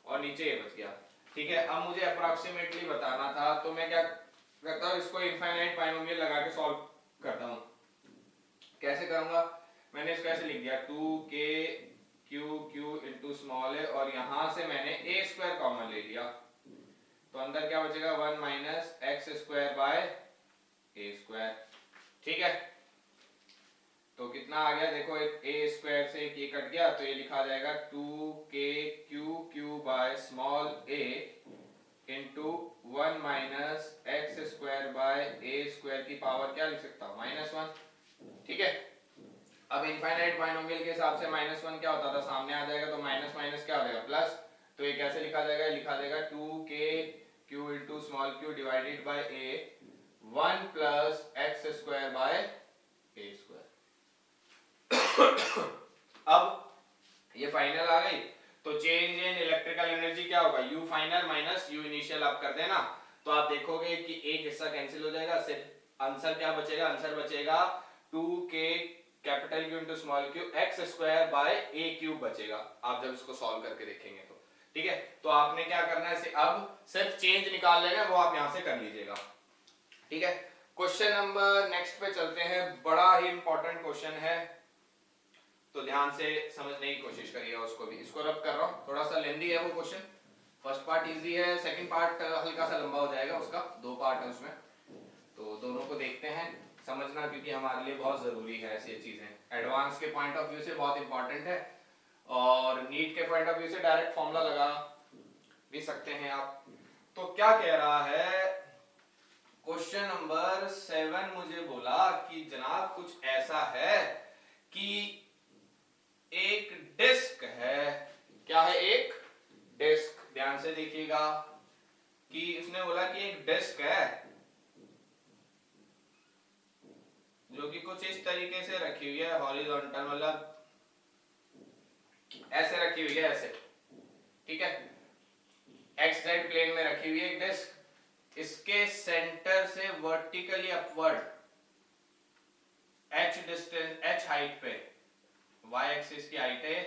और नीचे a बच गया। ठीक है, अब मुझे अप्रोक्सीमेटली बताना था, तो मैं क्या करता हूँ, इसको इनफाइनाइट बाइनोमियल लगा के सॉल्व करता हूँ। कैसे करूंगा, मैंने इसको ऐसे लिख दिया 2kqq इंटू स्मॉल a, और यहां से मैंने a² कॉमन ले लिया, तो अंदर क्या बचेगा, 1 माइनस x² बाय a²। ठीक है, तो कितना आ गया, देखो एक a² से एक ये कट गया, तो ये लिखा जाएगा 2kqq by small a into 1 minus x² by a² की पावर क्या लिख सकता हूँ, -1। ठीक है, अब इनफाइनाइट बाइनोमियल के हिसाब से -1 क्या होता था, सामने आ जाएगा, तो माइनस माइनस क्या हो जाएगा, प्लस। तो ये कैसे लिखा जाएगा, लिखा जाएगा 2kq into small q divided by a 1 plus x² by a²। अब ये फाइनल आ गई, तो चेंज इन इलेक्ट्रिकल एनर्जी क्या होगा, u final minus u initial आप कर देना, तो आप देखोगे कि एक हिस्सा कैंसिल हो जाएगा, सिर्फ आंसर क्या बचेगा, आंसर बचेगा 2k capital Q into small q x² by a³ बचेगा, आप जब इसको सॉल्व करके देखेंगे तो। ठीक है, तो आपने क्या करना है, अब सिर्फ चेंज निकाल लेना, वो आप यहां से कर लीजिएगा। ठीक है, क्वेश्चन नंबर नेक्स्ट पे चलते हैं, बड़ा ही इंपॉर्टेंट क्वेश्चन है, तो ध्यान से समझने की कोशिश करिएगा उसको भी। इसको रब कर रहा हूं, थोड़ा सा लेंदी है वो क्वेश्चन, फर्स्ट पार्ट इजी है, सेकंड पार्ट हल्का सा लंबा हो जाएगा, उसका 2 पार्ट है उसमें, तो दोनों को देखते हैं, समझना, क्योंकि हमारे लिए बहुत जरूरी है ऐसी चीजें, एडवांस के पॉइंट ऑफ व्यू से बहुत इंपॉर्टेंट है, और नीट के पॉइंट ऑफ व्यू से डायरेक्ट फॉर्मूला लगा भी सकते हैं आप। तो क्या कह रहा है, क्वेश्चन नंबर 7 मुझे बोला कि जनाब कुछ ऐसा है कि एक डिस्क है, क्या है, एक डिस्क, ध्यान से देखिएगा, कि उसने बोला कि एक डिस्क है जो कि कुछ इस तरीके से रखी हुई है, हॉरिजॉन्टल, मतलब ऐसे रखी हुई है, ऐसे। ठीक है, XZ प्लेन में रखी हुई है एक डिस्क, इसके सेंटर से vertically upward h distance, h height पे, y एक्सिस की हाइट है,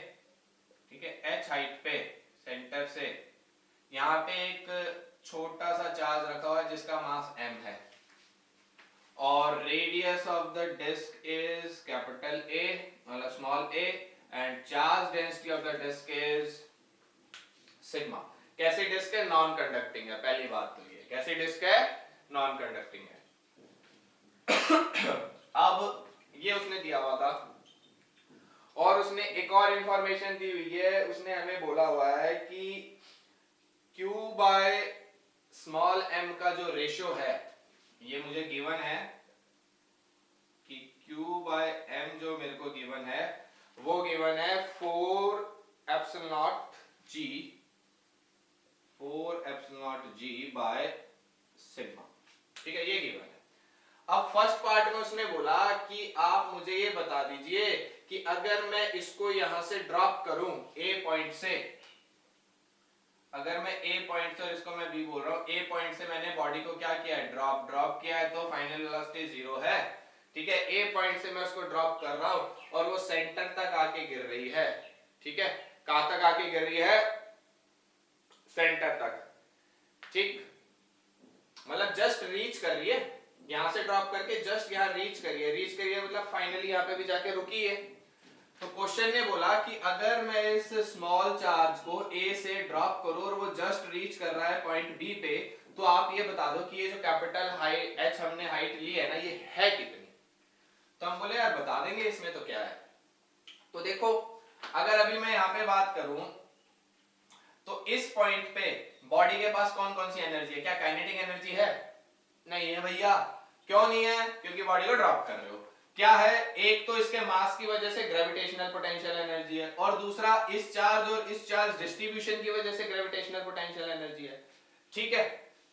ठीक है, h हाइट पे सेंटर से यहाँ पे एक छोटा सा चार्ज रखा हुआ है जिसका मास m है, और radius of the disc is capital A मतलब small a, and charge density of the disc is sigma. कैसी डिस्क है, नॉन कंडक्टिंग है, पहली बात तो ये, कैसी डिस्क है, नॉन कंडक्टिंग है। अब ये उसने दिया हुआ था, और उसने एक और इंफॉर्मेशन दी हुई है, उसने हमें बोला हुआ है कि Q बाय स्मॉल m का जो रेशियो है, ये मुझे गिवन है कि Q बाय m जो मेरे को गिवन है, वो गिवन है 4 एप्सिलॉन g बाय सिग्मा। ठीक है, ये गिवन है। अब फर्स्ट पार्ट में उसने बोला कि आप मुझे ये बता दीजिए कि अगर मैं इसको यहां से ड्रॉप करूं A पॉइंट से, अगर मैं A पॉइंट से, और इसको मैं B बोल रहा हूं, A पॉइंट से मैंने बॉडी को क्या किया है, ड्रॉप किया है, तो फाइनल वेलोसिटी 0 है, ठीक है, ए पॉइंट से मैं उसको ड्रॉप कर रहा हूं और वो सेंटर तक आके गिर रही है। ठीक है, कहां तक आके गिर रही है? सेंटर तक। ठीक, मतलब जस्ट रीच कर रही है, यहां से ड्रॉप करके जस्ट यहां रीच करिए, रीच करिए मतलब फाइनली यहां पे भी जाके रुकी है। तो क्वेश्चन ने बोला कि अगर मैं इस स्मॉल चार्ज को ए से ड्रॉप करूं और वो जस्ट रीच कर रहा है पॉइंट बी पे, तो आप ये बता दो कि ये जो कैपिटल हाइट एच हमने हाइट ली है ना, ये है कितनी? तो हम बोले यार बता देंगे, इसमें तो क्या है। तो देखो, अगर अभी मैं यहाँ पे बात करूं तो इस पॉइंट पे बॉडी के पास कौन कौन सी एनर्जी है? क्या काइनेटिक एनर्जी है? नहीं है भैया। क्यों नहीं है? क्योंकि बॉडी को ड्रॉप कर रहे हो। क्या है? एक तो इसके मास की वजह से ग्रेविटेशनल पोटेंशियल एनर्जी है, और दूसरा इस चार्ज और इस चार्ज डिस्ट्रीब्यूशन की वजह से ग्रेविटेशनल पोटेंशियल एनर्जी है। ठीक है,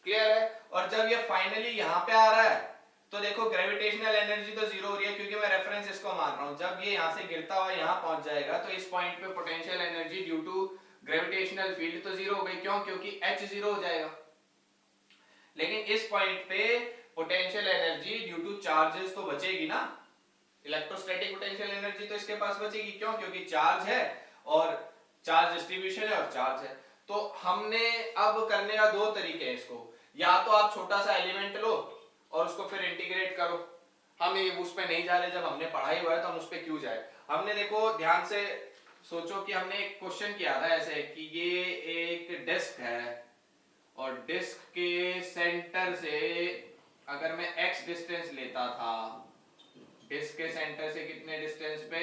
क्लियर है? और जब ये फाइनली यहां पे आ रहा है तो देखो ग्रेविटेशनल एनर्जी तो जीरो हो रही है, क्योंकि मैं रेफरेंस इसको मान रहा हूं। जब ये यहां से गिरता हुआ यहां पहुंच जाएगा तो इस पॉइंट पे potential energy due to gravitational field तो जीरो हो गई। क्यों? क्योंकि एच जीरो हो जाएगा। लेकिन इस पॉइंट पे potential energy due two charges तो बचेगी ना, इलेक्ट्रोस्टैटिक पोटेंशियल एनर्जी तो इसके पास बचेगी। क्यों? क्योंकि चार्ज है और चार्ज डिस्ट्रीब्यूशन है और चार्ज है। तो हमने अब करने का दो तरीके हैं इसको, या तो आप छोटा सा एलिमेंट लो और उसको फिर इंटीग्रेट करो। हम ये उस पे नहीं जा रहे, जब हमने पढ़ाई हुआ है तो हम उस पे क्यों जाए। हमने देखो ध्यान से सोचो कि हमने एक क्वेश्चन किया था ऐसे कि ये एक डिस्क है और डिस्क के सेंटर से अगर मैं x डिस्टेंस लेता था, डिस्क के सेंटर से कितने डिस्टेंस पे?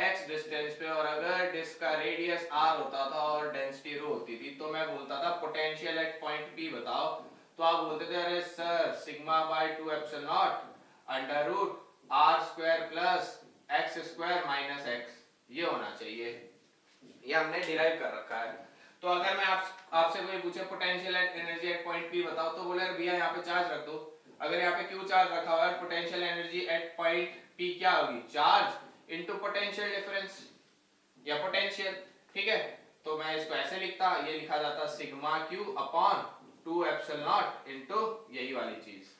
x डिस्टेंस पे, और अगर डिस्क का रेडियस r होता था और डेंसिटी रो होती थी, तो मैं बोलता था पोटेंशियल एट पॉइंट P बताओ। तो आप बोलते थे अरे sir sigma by 2 epsilon naught under root r square plus x square minus x, ये होना चाहिए। ये हमने डिराइव कर रखा है। तो अगर मैं आपसे कोई पूछे potential energy eight point P बताओ, तो बोले यार भैया यहाँ पे चार्ज रख दो। अगर यहाँ पे क्यू चार्ज रखा हुआ है, potential energy eight point P क्या होगी? चार्ज इनटू पोटेंशियल डिफरेंस या पोटेंशियल। ठीक है, तो मैं इसको ऐसे लिखता, ये लिखा जाता sigma Q upon 2 epsilon naught into यही वाली चीज।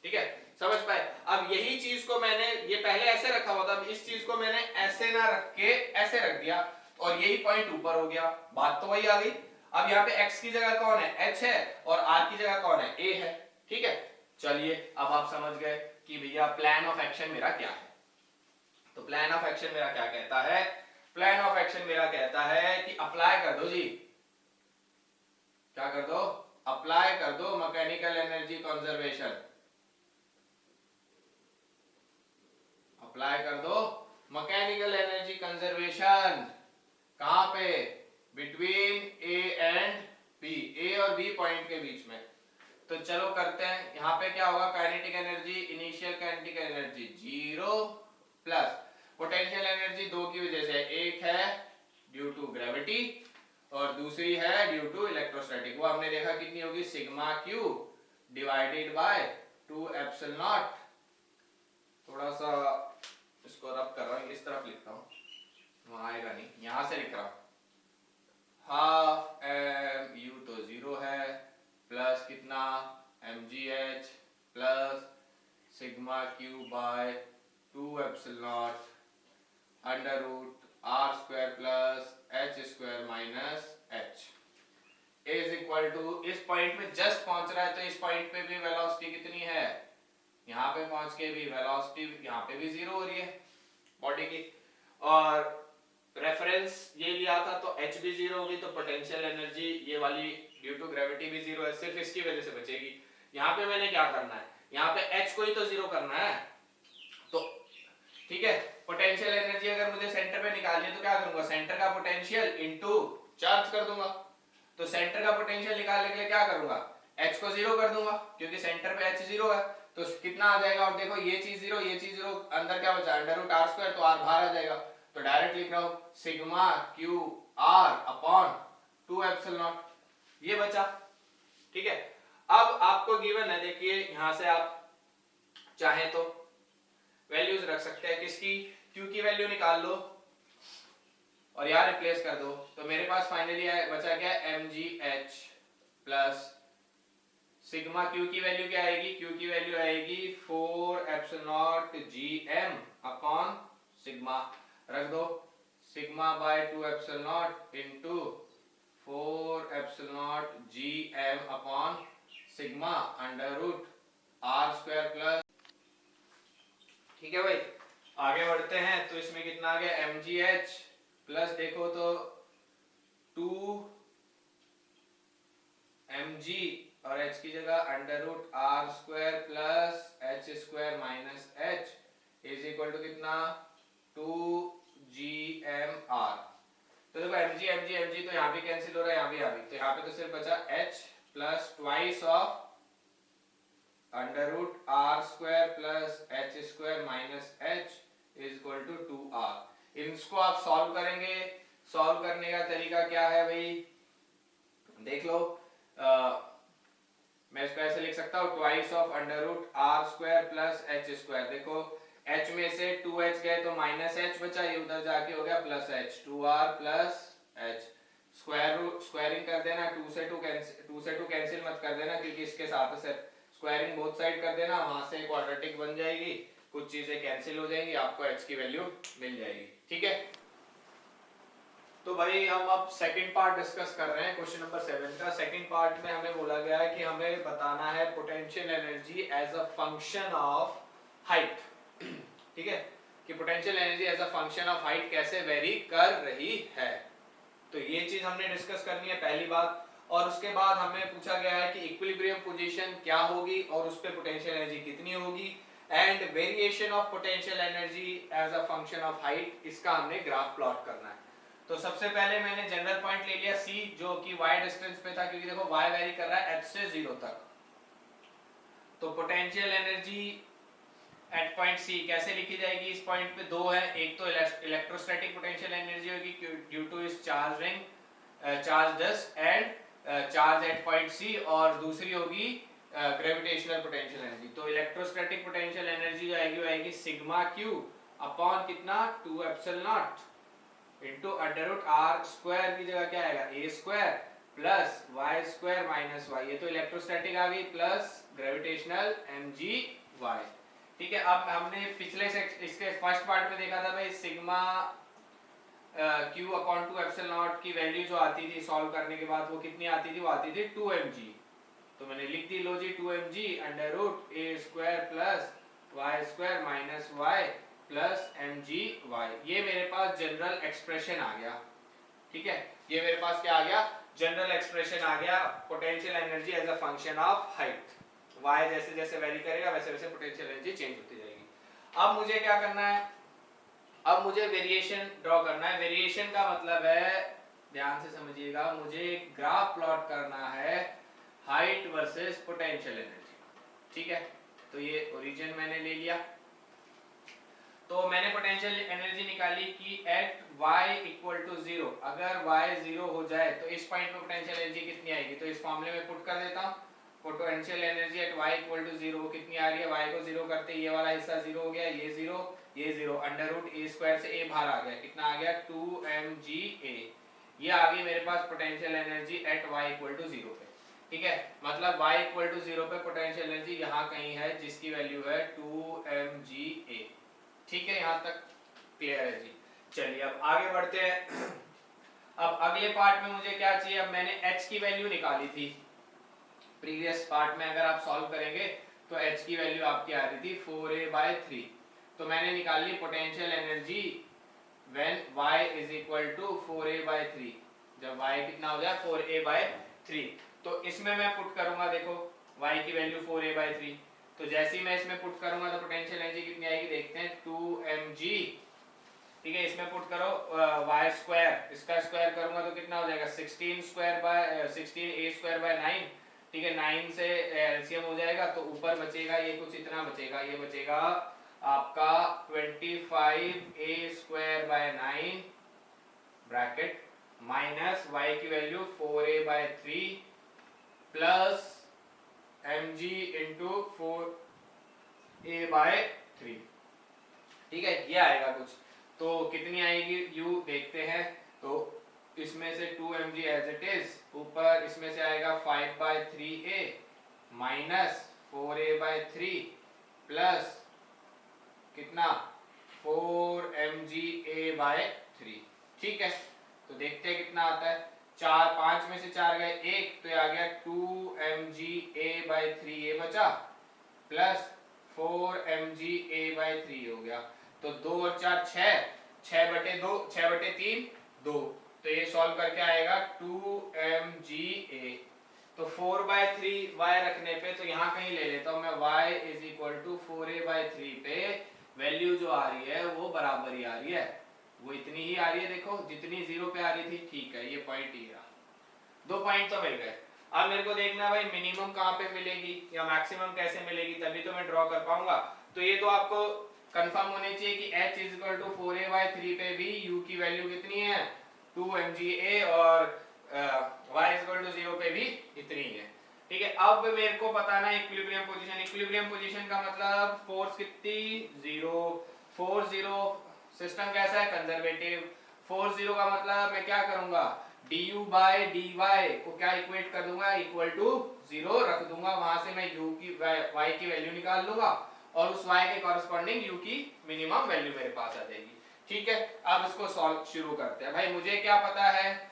ठीक है, समझ पाए? अब यही चीज को मैंने, ये पहले ऐसे रखा हुआ था, अब इस चीज को मैंने ऐसे ना रख के ऐसे रख दिया और यही पॉइंट ऊपर हो गया। बात तो वही आ गई। अब यहाँ पे x की जगह कौन है? h है, और r की जगह कौन है? a है। ठीक है, चलिए अब आप समझ गए कि भैया प्लान ऑफ एक्शन मेरा क्या है। तो प्लान ऑफ एक्शन मेरा क्या कहता है? प्लान ऑफ एक्शन मेरा कहता है कि अप्लाई कर दो जी। क्या कर दो? अप्लाई कर दो मैकेनिकल एनर्जी कंजर्वेशन। अप्लाई कर दो मैकेनिकल एनर्जी कंजर्वेशन। कहां पे? बिटवीन ए एंड बी, ए और बी पॉइंट के बीच में। तो चलो करते हैं। यहां पे क्या होगा? Kinetic energy, initial kinetic energy zero plus potential energy दो की वजह से, एक है ड्यू टू ग्रेविटी और दूसरी है ड्यू टू इलेक्ट्रोस्टैटिक। वो हमने देखा कितनी होगी? Sigma Q divided by 2 epsilon not. थोड़ा सा इसको रब कर रहा हूं, इस तरफ लिखता हूं, वहां आएगा नहीं, यहां से लिख रहा हूं। हाफ एम यू तो जीरो है, प्लस कितना? M g h plus sigma q by 2 epsilon naught under root r square plus h square minus h is equal to, इस पॉइंट में जस्ट पहुंच रहा है तो इस पॉइंट पे भी वेलोसिटी कितनी है? यहाँ पे पहुंच के भी वेलोसिटी यहाँ पे भी जीरो हो रही है बॉडी की, और रेफरेंस ये लिया था तो h भी जीरो होगी, तो पोटेंशियल एनर्जी ये वाली ड्यू टू ग्रेविटी भी जीरो है, सिर्फ इसकी वजह से बचेगी। यहाँ पे मैंने क्या करना है? यहाँ पे h को ही तो जीरो करना है। तो ठीक है, पोटेंशियल एनर्जी अगर मुझे सेंटर पे निकालनी है तो क्या करूंगा? सेंटर का पोटेंशियल इनटू चार्ज कर दूंगा। तो सेंटर का पोटेंशियल निकालने के लिए क्या करूंगा? h को जीरो कर दूंगा क्योंकि सेंटर पे h जीरो है। तो कितना आ जाएगा? और देखो ये चीज जीरो, ये चीज जीरो, अंदर क्या बचा? अंडर रूट आर स्क्वायर, तो आर बाहर आ जाएगा। तो डायरेक्ट लिख रहा हूं sigma Q R upon 2 epsilon not, ये बचा। ठीक है, अब आपको गिवन है, देखिए यहां से आप चाहे तो वैल्यूज रख सकते हैं। किसकी? क्यू की वैल्यू निकाल लो और यहाँ रिप्लेस कर दो। तो मेरे पास फाइनली बचा क्या? M g h plus sigma q की वैल्यू क्या आएगी, क्यू की वैल्यू आएगी 4 epsilon naught g m upon sigma, रख दो sigma by 2 epsilon naught into 4 epsilon naught g m upon sigma under root r square plus, ठीक है भाई। आगे बढ़ते हैं तो इसमें कितना आ गया एम जी एच प्लस देखो तो 2 एम जी और h की जगह under root r square plus h square minus h is equal to कितना 2 जी एम आर। तो देखो m g m g m g तो यहाँ भी कैंसिल हो रहा है, यहाँ भी तो यहाँ पे तो सिर्फ बचा h plus twice of under root r square plus h square minus h is equal to 2r। इसको आप सॉल्व करेंगे, सॉल्व करने का तरीका क्या है भाई, देख लो। मैं इसको ऐसे लिख सकता हूँ twice of under root r square plus h square. देखो h में से 2h गए तो माइनस h बचा, ये उधर जाके हो गया plus h, 2r plus h। Square root squaring कर देना, 2 से 2 कैंसिल मत कर देना क्योंकि इसके साथ से स्क्वायरिंग बोथ साइड कर देना, वहां से क्वाड्रेटिक बन जाएगी, कुछ चीजें कैंसिल हो जाएंगी, आपको h की वैल्यू मिल जाएगी, ठीक है। तो भाई हम अब सेकंड पार्ट डिस्कस कर रहे हैं क्वेश्चन नंबर 7 का। सेकंड पार्ट में हमें बोला गया है कि हमें बताना है potential energy as a function of height, ठीक है, कि potential energy as a function of height कैसे वेरी कर रही है। तो ये चीज हमने डिस्कस करनी है पहली बात, और उसके बाद हमें पूछा गया है कि इक्विलिब्रियम पोजीशन क्या होगी और उस पे पोटेंशियल एनर्जी कितनी होगी, and variation of potential energy as a function of height, इसका हमने ग्राफ प्लॉट करना है। तो सबसे पहले मैंने जनरल पॉइंट ले लिया C जो कि y डिस्टेंस पे था, क्योंकि देखो y वेरी कर रहा है h से 0 तक। तो potential energy eight point C कैसे लिखी जाएगी, इस पॉइंट पे दो है, एक तो इलेक्ट्रोस्टैटिक पोटेंशियल एनर्जी होगी ड्यू टू इस charge ring, charge dust and charge at point C, और दूसरी होगी ग्रेविटेशनल पोटेंशियल एनर्जी। तो इलेक्ट्रोस्टैटिक पोटेंशियल एनर्जी जो आएगी वो आएगी सिग्मा q अपॉन कितना 2 epsilon naught into under root r square की जगह क्या आएगा a square plus y square minus y, ये तो इलेक्ट्रोस्टैटिक आ गई, प्लस ग्रेविटेशनल mgy, ठीक है। अब हमने पिछले से इसके फर्स्ट पार्ट में देखा था भाई sigma q upon 2 epsilon not की वैल्यू जो आती थी सॉल्व करने के बाद वो कितनी आती थी, वो आती थी 2mg। तो मैंने लिख दी लो जी 2mg under root a square plus y square minus y plus mgy, ये मेरे पास जनरल एक्सप्रेशन आ गया, ठीक है। ये मेरे पास क्या आ गया, जनरल एक्सप्रेशन आ गया potential energy as a function of height. y जैसे जैसे वेरी करेगा वैसे वैसे पोटेंशियल एनर्जी चेंज होती जाएगी। अब मुझे क्या करना है, अब मुझे वेरिएशन ड्रॉ करना है। वेरिएशन का मतलब है, ध्यान से समझिएगा, मुझे ग्राफ प्लॉट करना है हाइट वर्सेस पोटेंशियल एनर्जी, ठीक है। तो ये ओरिजिन मैंने ले लिया, तो मैंने पोटेंशियल एनर्जी निकाली कि एट y इक्वल टू 0, अगर y 0 हो जाए तो इस पॉइंट पे पोटेंशियल एनर्जी कितनी आएगी, तो इस फॉर्मूले में पुट कर देता हूं। Potential energy at y equal to 0 वो कितनी आ रही है, y को 0 करते ये वाला हिस्सा 0 हो गया, ये 0 अंडर रूट a स्क्वायर से a बाहर आ गया, कितना आ गया 2mga, ये आ गई मेरे पास potential energy at y equal to 0 पे, ठीक है। मतलब y इक्वल टू 0 पे पोटेंशियल एनर्जी यहाँ कहीं है जिसकी वैल्यू है 2mga, ठीक है। यहाँ तक क्लियर है जी। चलिए अब आगे बढ़ते हैं। अब अगले पार्ट में मुझे क्या चाहिए, अब मैंने h की वैल्यू निकाली थी प्रीवियस पार्ट में, अगर आप सॉल्व करेंगे तो h की वैल्यू आपकी आ रही थी 4a/3, तो मैंने निकाल ली potential energy when y is equal to 4a/3, जब y कितना हो जाए 4a/3, तो इसमें मैं पुट करूंगा, देखो y की वैल्यू 4a/3, तो जैसे ही मैं इसमें पुट करूंगा तो पोटेंशियल एनर्जी कितनी आएगी देखते हैं 2mg, ठीक है। इसमें पुट करो y स्क्वायर, इसका स्क्वायर करूंगा तो कितना हो जाएगा 16a²/9, ठीक है। 9 से एलसीएम हो जाएगा तो ऊपर बचेगा ये कुछ इतना बचेगा, ये बचेगा आपका 25a²/9 ब्रैकेट माइनस y की value 4a/3 plus mg into 4a/3, ठीक है। ये आएगा कुछ, तो कितनी आएगी u देखते हैं, तो इसमें से 2mg एज इट इज, ऊपर इसमें से आएगा 5/3a माइनस 4a/3 प्लस कितना 4mgA/3। ठीक है, तो देखते हैं कितना आता है। 5 में से 4 गए 1, तो ये आ गया 2mgA/3 ये बचा, प्लस 4mgA/3 हो गया। तो 2 और 4 6, 6/2, 6/3 2, तो ये सॉल्व करके आएगा 2mgA। तो 4/3 y रखने पे, तो यहाँ कहीं ले लेता हूँ मैं, y is equal to 4a/3 पे वैल्यू जो आ रही है वो बराबर ही आ रही है, वो इतनी ही आ रही है, देखो जितनी 0 पे आ रही थी। ठीक है, ये पॉइंट ही रहा, 2 पॉइंट तो मिल गए। अब मेरे को देखना भाई मिनिमम कहाँ पे मिलेगी या मैक्सिमम कैसे मिलेगी, तभी तो मैं ड्रॉ कर पाऊंगा। तो ये तो आपको कंफर्म होने चाहिए कि h is equal to 4a/3 पे भी u की वैल्यू कितनी है 2mga, और y इज इक्वल टू 0 पे भी इतनी है। ठीक है, अब मेरे को बताना है इक्विलिब्रियम पोजीशन। इक्विलिब्रियम पोजीशन का मतलब फोर्स कितनी 0, फोर्स 0, सिस्टम कैसा है कंजर्वेटिव। फोर्स 0 का मतलब मैं क्या करूंगा, du/dy को क्या इक्वेट कर दूंगा, इक्वल टू 0 रख दूंगा, वहां से मैं u की y की वैल्यू निकाल लूंगा, और उस y के कॉरस्पॉन्डिंग u की मिनिमम वैल्यू मेरे पास आ जाएगी। ठीक है, अब इसको सॉल्व शुरू करते हैं। भाई मुझे क्या पता है,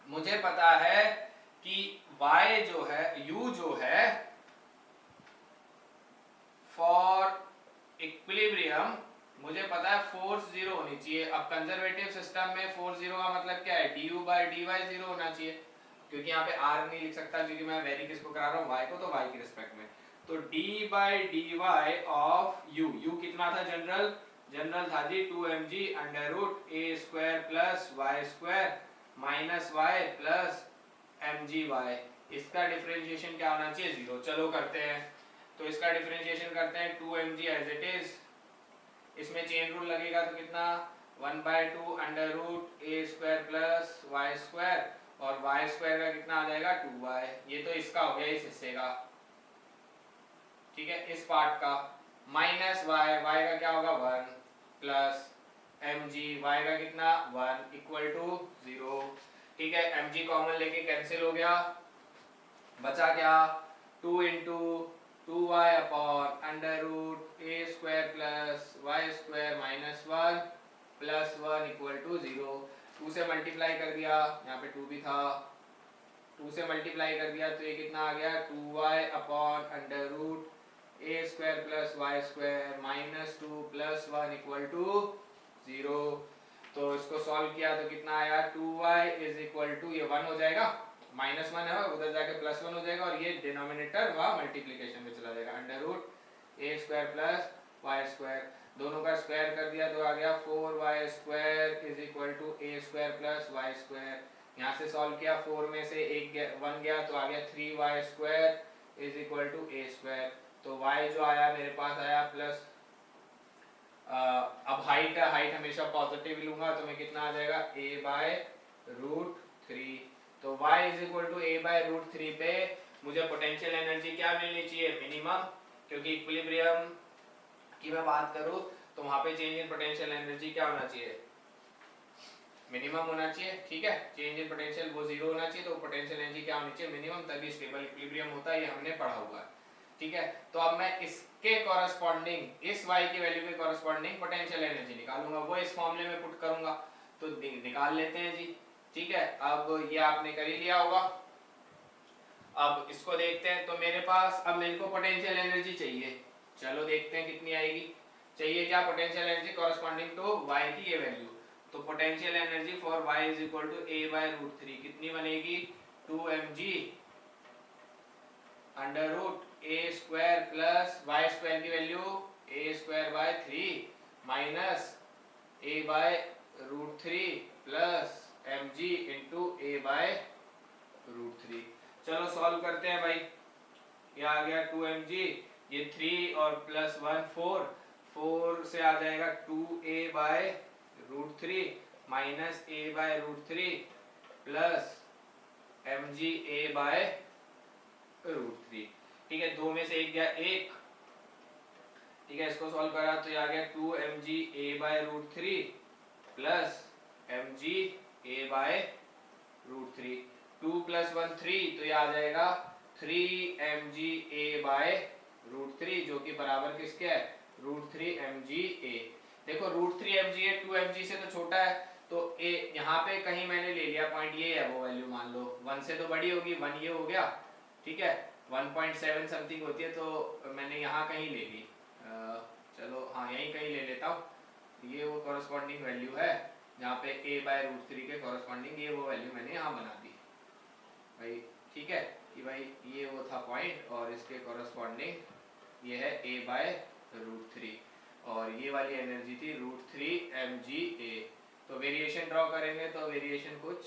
मुझे पता है कि y जो है, u जो है फॉर इक्विलिब्रियम, मुझे पता है फोर्स 0 होनी चाहिए। अब कंजर्वेटिव सिस्टम में फोर्स 0 का मतलब क्या है, du/dy 0 होना चाहिए, क्योंकि यहाँ पे r नहीं लिख सकता, क्योंकि मैं वेरी किसको करा रहा हूँ, y को, तो y की रिस्पेक्ट में। तो d/dy ऑफ u, u कितना था जनरल, जनरल था जी 2mg√a² plus y² minus y plus mgy। इसका डिफरेंशिएशन क्या होना चाहिए 0। चलो करते हैं, तो इसका डिफरेंशिएशन करते हैं 2mg एज इट इज, इसमें चेन रूल लगेगा तो कितना 1/2 प्लस y² और y² का कितना आ जाएगा 2y। ये तो इसका हो गया इस हिस्से का, ठीक है, इस पार्ट का, माइनस y का क्या होगा 1 प्लस mg, y का कितना 1 इक्वल टू 0। ठीक है, mg कॉमन लेके कैंसिल हो गया, बचा क्या 2 into 2y upon √a² plus y² minus 1 plus 1 equal to 0। 2 से मल्टीप्लाई कर दिया, यहाँ पे 2 भी था, 2 से मल्टीप्लाई कर दिया तो ये कितना आ गया 2y upon √a² plus y² minus 2 plus 1 equal to 0। तो इसको सॉल्व किया तो कितना आया 2y इज इक्वल टू, ये 1 हो जाएगा, -1 है उधर जाके +1 हो जाएगा, और ये डिनोमिनेटर व मल्टीप्लिकेशन में चला जाएगा, √a² प्लस y², दोनों का स्क्वायर कर दिया तो आ गया 4y² is equal to a² plus y²। यहाँ से सॉल्व किया, 4 में से 1 गया तो आ गया 3y² is equal to a²। तो y जो आया मेरे पास आया प्लस, अब हाइट है, हाइट हमेशा पॉजिटिव लूंगा, तो मैं कितना आ जाएगा a/√3। तो y is equal to a/√3 पे मुझे पोटेंशियल एनर्जी क्या मिलनी चाहिए मिनिमम, क्योंकि इक्विलिब्रियम की मैं बात करूं तो वहां पे चेंज इन पोटेंशियल एनर्जी क्या होना चाहिए, मिनिमम होना चाहिए। ठीक है, चेंज इन पोटेंशियल वो 0 होना चाहिए, तो पोटेंशियल एनर्जी क्या होनी चाहिए मिनिमम, तभी स्टेबल इक्विलिब्रियम होता है, ये हमने पढ़ा हुआ है। ठीक है, तो अब मैं इसके कॉरस्पॉन्डिंग, इस y की वैल्यू के कॉरस्पॉन्डिंग पोटेंशियल एनर्जी निकालूंगा, वो इस फॉर्मूले में पुट करूंगा, तो निकाल लेते हैं जी। ठीक है, अब ये आपने कर ही लिया होगा, अब इसको देखते हैं। तो मेरे पास अब मेरे को पोटेंशियल एनर्जी चाहिए, चलो देखते हैं कितनी आएगी। चाहिए क्या, potential energy corresponding to y की ये वैल्यू, तो potential energy for y is equal to a/√3 कितनी बनेगी 2mg √a² प्लस y² की value a²/3 minus a/√3 plus mg into a/√3। चलो सॉल्व करते हैं भाई, ये आ गया 2mg, ये 3 और प्लस 1 4 से आ जाएगा 2a/√3 minus a/√3 plus mg a/√3। ठीक है, 2 में से 1 गया 1। ठीक है, इसको सॉल्व करा तो ये आ गया 2mg a/√3 plus mg a/√3। 2 + 1 3, तो ये आ जाएगा 3mga/√3 जो कि बराबर किसके है, √3mga। देखो √3mga 2mg से तो छोटा है, तो ए यहाँ पे कहीं मैंने ले लिया पॉइंट, ये है वो वैल्यू, मान लो 1 से तो बड़ी होगी, 1 ये हो गया, ठीक है, 1.7 समथिंग होती है, तो मैंने यहाँ कहीं ले ली, चलो हाँ यहीं कहीं ले लेता हूँ, ये वो कॉरस्पॉन्डिंग वैल्यू है जहाँ पे a/√3 के कॉरस्पॉन्डिंग ये वो वैल्यू मैंने यहाँ बना दी भाई, ठीक है, कि भाई ये वो था पॉइंट और इसके कॉरस्पॉन्डिंग ये है a/√3 और ये वाली एनर्जी थी √3mga। तो वेरिएशन ड्रॉ करेंगे तो वेरिएशन कुछ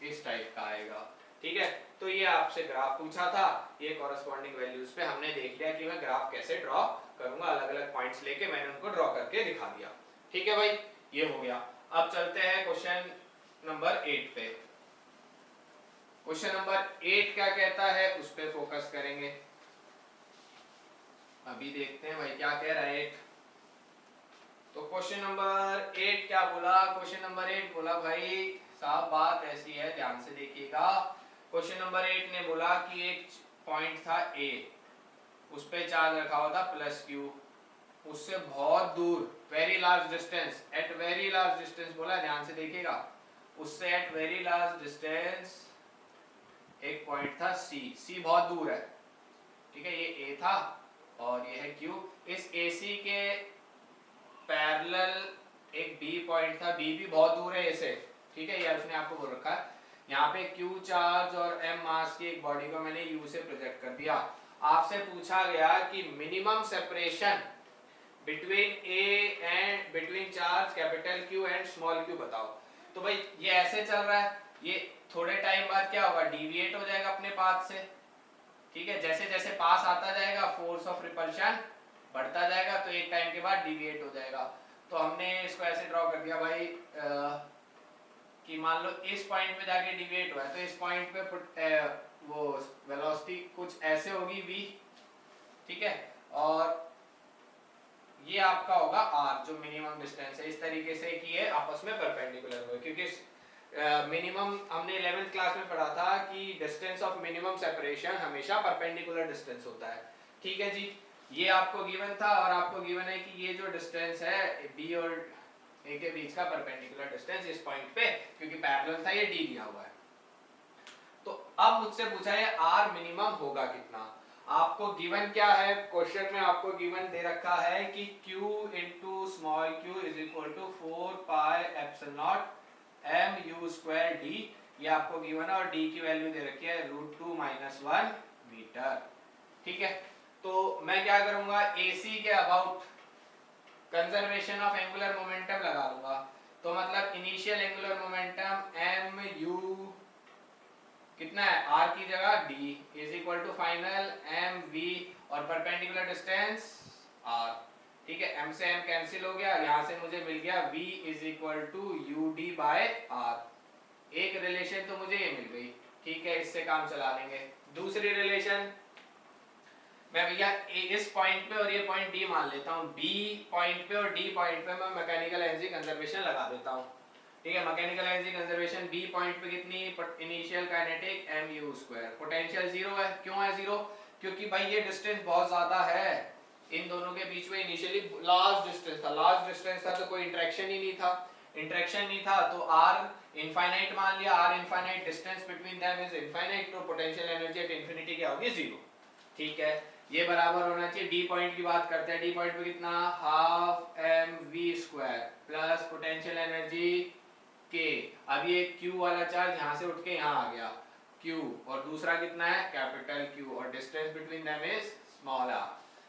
इस टाइप का आएगा, ठीक है। तो ये आपसे ग्राफ पूछा था, ये कॉरस्पॉन्डिंग वैल्यूज पे हमने देख लिया कि मैं ग्राफ कैसे ड्रॉ करूंगा, अलग अलग पॉइंट्स लेके मैंने उनको ड्रॉ करके दिखा दिया, ठीक है भाई, ये हो गया। अब चलते हैं क्वेश्चन नंबर 8 पे। क्वेश्चन नंबर 8 क्या कहता है उस पे फोकस करेंगे, अभी देखते हैं भाई क्या कह रहा है 8। तो क्वेश्चन नंबर 8 क्या बोला, क्वेश्चन नंबर 8 बोला भाई साहब बात ऐसी है, ध्यान से देखिएगा। क्वेश्चन नंबर 8 ने बोला कि एक पॉइंट था A, उस पे चार्ज रखा हुआ था +q, उससे बहुत दूर very large distance, at very large distance बोला, ध्यान से देखिएगा, उससे एट वेरी लार्ज डिस्टेंस एक पॉइंट था C बहुत दूर है, ठीक है, ये A था और ये है Q। इस AC के पैरेलल एक B पॉइंट था, B भी बहुत दूर है A से, ठीक है, ये उसने आपको बोल रखा है। यहाँ पे Q चार्ज और M मास की एक बॉडी को मैंने U से प्रोजेक्ट कर दिया। आपसे पूछा गया कि minimum separation between A and between charge capital Q and small q बताओ। तो भाई ये ऐसे चल रहा है, ये थोड़े टाइम बाद क्या होगा, डिविएट हो जाएगा अपने पाथ से, ठीक है, जैसे जैसे पास आता जाएगा फोर्स ऑफ रिपल्शन बढ़ता जाएगा, तो एक टाइम के बाद डिविएट हो जाएगा। तो हमने इसको ऐसे ड्रॉ कर दिया भाई कि मान लो इस पॉइंट पे जाके डिविएट हुआ है, तो इस पॉइंट पे वो वेलोसिटी कुछ ऐसे होगी v, ठीक है, और ये आपका होगा r जो मिनिमम डिस्टेंस है, इस तरीके से कि ये आपस में परपेंडिकुलर हो, क्योंकि मिनिमम हमने 11th क्लास में पढ़ा था कि डिस्टेंस ऑफ मिनिमम सेपरेशन हमेशा परपेंडिकुलर डिस्टेंस होता है, ठीक है जी। ये आपको गिवन था और आपको गिवन है कि ये जो डिस्टेंस है b और a के बीच का परपेंडिकुलर डिस्टेंस इस पॉइंट पे, क्योंकि पैरेलल था, ये d दिया हुआ है। तो अब मुझसे पूछा है r मिनिमम होगा कितना। आपको गिवन क्या है, क्वेश्चन में आपको गिवन दे रखा है कि q into small q is equal to 4 pi epsilon naught mu² d, ये आपको गिवन है, और d की वैल्यू दे रखी है √2 - 1 मीटर, ठीक है। तो मैं क्या करूंगा, AC के about conservation of angular momentum लगा लूंगा, तो मतलब इनिशियल एंगुलर मोमेंटम mu कितना है, r की जगह d is equal to final mv और परपेंडिकुलर डिस्टेंस r, ठीक है, m से m कैंसिल हो गया, यहां से मुझे मिल गया v is equal to ud/r। एक रिलेशन तो मुझे ये मिल गई, ठीक है, इससे काम चला लेंगे। दूसरी रिलेशन मैं भैया इस पॉइंट पे और ये पॉइंट D मान लेता हूँ, B पॉइंट पे और D पॉइंट पे मैं मैकेनिकल एनर्जी कंजर्वेशन लगा देता हूँ, ठीक है। Mechanical energy conservation B point पे कितनी, इनिशियल काइनेटिक mu², पोटेंशियल 0 है, क्यों है 0, क्योंकि भाई ये डिस्टेंस बहुत ज्यादा है, इन दोनों के बीच में इनिशियली लार्ज डिस्टेंस था, लार्ज डिस्टेंस था तो कोई इंटरेक्शन ही नहीं था, इंटरेक्शन नहीं था तो r इनफाइनाइट मान लिया, r infinite, distance between them is infinite, तो पोटेंशियल एनर्जी एट इंफिनिटी क्या होगी, 0, ठीक है। ये बराबर होना चाहिए, डी पॉइंट की बात करते हैं, डी पॉइंट पे कितना, half mv² plus potential energy k, अब ये q वाला चार्ज यहाँ से उठ के यहाँ आ गया q, और दूसरा कितना है कैपिटल Q, और distance between them is small r,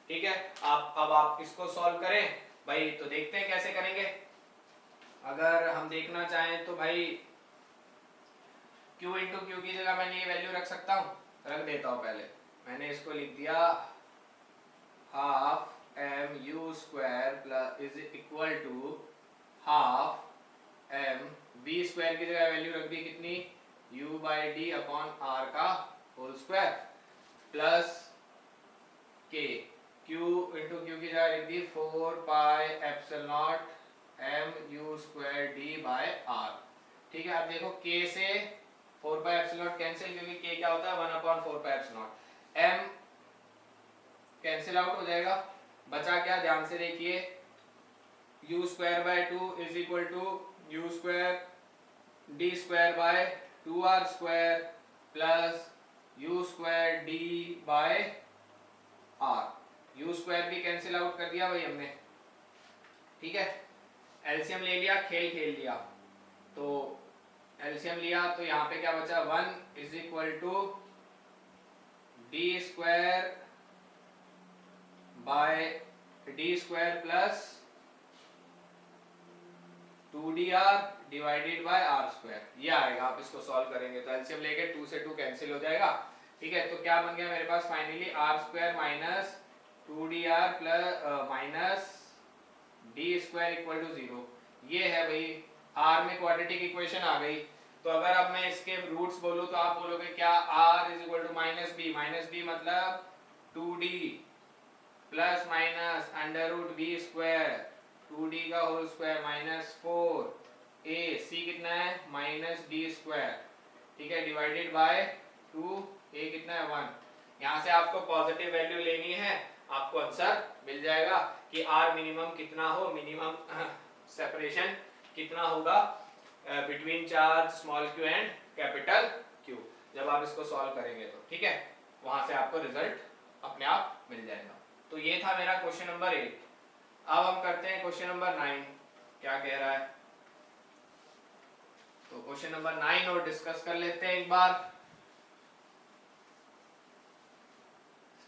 ठीक है। अब आप इसको सॉल्व करें भाई, तो देखते हैं कैसे करेंगे। अगर हम देखना चाहें तो भाई q इंटू क्यू की जगह मैंने ये वैल्यू रख सकता हूँ, रख देता हूँ, पहले मैंने इसको लिख दिया half mu² plus is equal to half v² की जगह वैल्यू रख दी कितनी, u/d अपॉन r का whole square plus k, q into q की जगह लिख दी 4 pi epsilon naught mu² d/r, ठीक है। अब देखो k से 4 पाई एप्सिलॉन कैंसिल, क्योंकि k क्या होता है 1/4 pi epsilon. m cancel out हो जाएगा, बचा क्या, ध्यान से देखिए, u square by 2 is equal to u square d square by 2r square plus u square d by r। u square भी कैंसिल आउट कर दिया भाई हमने, ठीक है। एलसीएम ले लिया, खेल खेल लिया, तो एलसीएम लिया तो यहाँ पे क्या बचा, 1 is equal to d square by d square plus 2dr divided by r square, ये आएगा। आप इसको सॉल्व करेंगे तो एलसीएम लेके 2 से 2 कैंसिल हो जाएगा, ठीक है। तो क्या बन गया मेरे पास finally, r square minus 2dr plus minus D square equal to 0। ये है भाई, r में क्वाड्रेटिक इक्वेशन आ गई। तो अगर अब मैं इसके रूट्स बोलूं तो आप बोलोगे क्या, r is equal to minus b मतलब 2d plus minus under root b square 2d का whole square minus 4a, c कितना है माइनस डी स्क्वायर, ठीक है, डिवाइडेड बाय 2a कितना है 1। यहाँ से आपको पॉजिटिव वैल्यू लेनी है, आपको आंसर मिल जाएगा कि r मिनिमम कितना हो, मिनिमम सेपरेशन कितना होगा between charge small q and capital Q, जब आप इसको सॉल्व करेंगे तो, ठीक है, वहां से आपको रिजल्ट अपने आप मिल जाएगा। तो ये था मेरा क्वेश्चन नंबर 8। अब हम करते हैं क्वेश्चन नंबर 9, क्या कह रहा है। तो क्वेश्चन नंबर 9 और डिस्कस कर लेते हैं एक बार।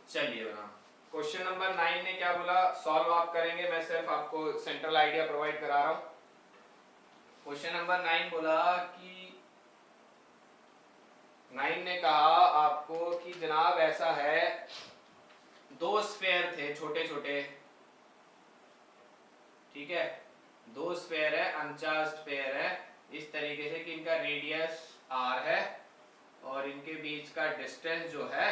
चलिए बना, क्वेश्चन नंबर 9 ने क्या बोला, सॉल्व आप करेंगे, मैं सिर्फ आपको सेंट्रल आइडिया प्रोवाइड करा रहा हूं। क्वेश्चन नंबर 9 बोला कि 9 ने कहा आपको कि जनाब ऐसा है, दो स्फेयर थे छोटे छोटे, ठीक है, दो स्फेयर है, अनचार्ज स्फेयर है, इस तरीके से कि इनका रेडियस r है और इनके बीच का डिस्टेंस जो है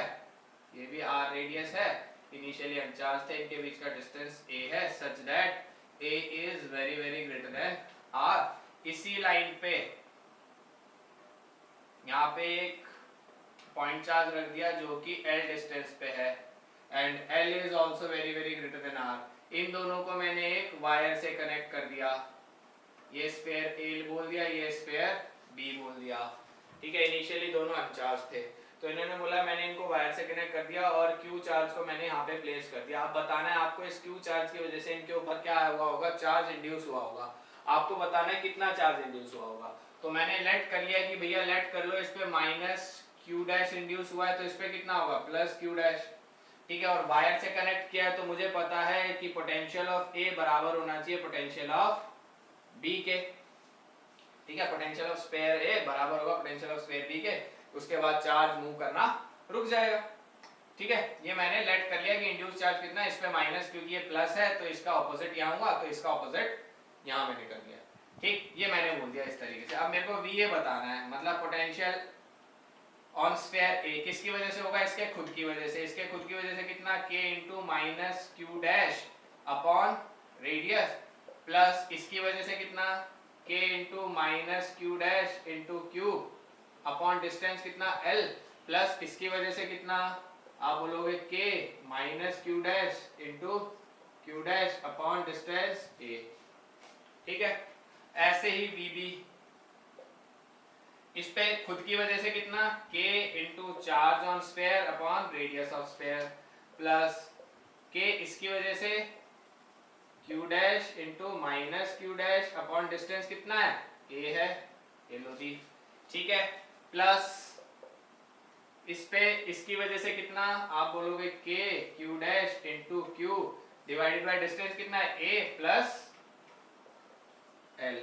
ये भी r रेडियस है, इनिशियली अनचार्ज थे, इनके बीच का डिस्टेंस a है, such that a is very very greater than r। इसी लाइन पे यहाँ पे एक पॉइंट चार्ज रख दिया जो कि l डिस्टेंस पे है and l is also very very greater than r। इन दोनों को मैंने एक वायर से कनेक्ट कर दिया, ये स्फेयर a बोल दिया, ये स्फेयर b बोल दिया, ठीक है। इनिशियली दोनों अनचार्ज थे, तो इन्होंने बोला मैंने इनको वायर से कनेक्ट कर दिया और q चार्ज को मैंने यहाँ पे प्लेस कर दिया। अब बताना है आपको इस q चार्ज की वजह से इनके ऊपर क्या हुआ होगा, चार्ज इंड्यूस हुआ होगा। आपको बताना है कितना चार्ज इंड्यूस हुआ होगा। तो मैंने लेट कर लिया कि भैया लेट कर लो, इस पे माइनस q डैश इंड्यूस हुआ है तो इस पे कितना होगा प्लस q डैश, ठीक है। और वायर से कनेक्ट किया है तो मुझे पता है कि पोटेंशियल ऑफ A बराबर होना चाहिए पोटेंशियल ऑफ B के, ठीक है। पोटेंशियल ऑफ स्फेयर A बराबर होगा पोटेंशियल ऑफ स्फेयर B के, उसके बाद चार्ज मूव करना रुक जाएगा, ठीक है। ये मैंने लेट कर लिया कि इंड्यूस चार्ज कितना है, इस पे माइनस, क्योंकि ये प्लस है तो इसका ऑपोजिट यहाँ हुआ तो इसका ऑपोजिट यहाँ मैंने कर लिया, ठीक, ये मैंने बोल दिया इस तरीके से। अब मेरे को VA बताना है, मतलब पोटेंशियल ऑन स्फेयर A किसकी वजह से होगा, इसके खुद की वजह से। इसके खुद की वजह से कितना, K into minus Q dash upon radius, plus इसकी वजह से कितना, K into minus Q dash into Q upon distance कितना L, प्लस इसकी वजह से कितना, आप बोलोगे K minus Q dash into Q dash upon distance A, ठीक है। ऐसे ही VB, इस पे खुद की वजह से कितना, K into charge on sphere upon radius of sphere, plus K इसकी वजह से Q dash into minus Q dash upon distance कितना है A है, ये लो जी, ठीक है। प्लस इस पे इसकी वजह से कितना, आप बोलोगे K Q dash into Q divided by distance कितना है A प्लस L।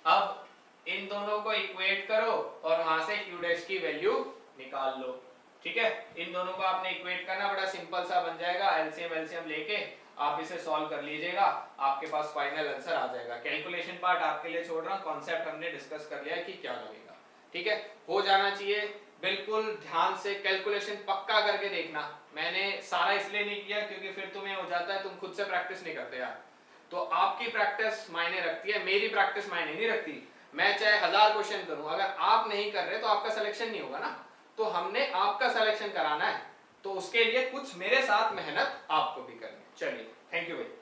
अब इन दोनों को इक्वेट करो और वहां से Q डैश की वैल्यू निकाल लो, ठीक है। इन दोनों को आपने इक्वेट करना, बड़ा सिंपल सा बन जाएगा, एलसीएम लेके आप इसे सॉल्व कर लीजिएगा, आपके पास फाइनल आंसर आ जाएगा। कैलकुलेशन पार्ट आपके लिए छोड़ रहा हूं, कॉन्सेप्ट हमने डिस्कस कर लिया कि क्या लगेगा, ठीक है। हो जाना चाहिए, बिल्कुल ध्यान से कैलकुलेशन पक्का करके देखना। मैंने सारा इसलिए नहीं किया क्योंकि फिर तुम्हें हो जाता है तुम खुद से प्रैक्टिस नहीं करते यार, तो आपकी प्रैक्टिस मायने रखती है, मेरी प्रैक्टिस मायने नहीं रखती। मैं चाहे 1000 क्वेश्चन करूं, अगर आप नहीं कर रहे तो आपका सिलेक्शन नहीं होगा ना। तो हमने आपका सिलेक्शन कराना है, तो उसके लिए कुछ मेरे साथ मेहनत आपको भी करनी है। चलिए, थैंक यू भाई।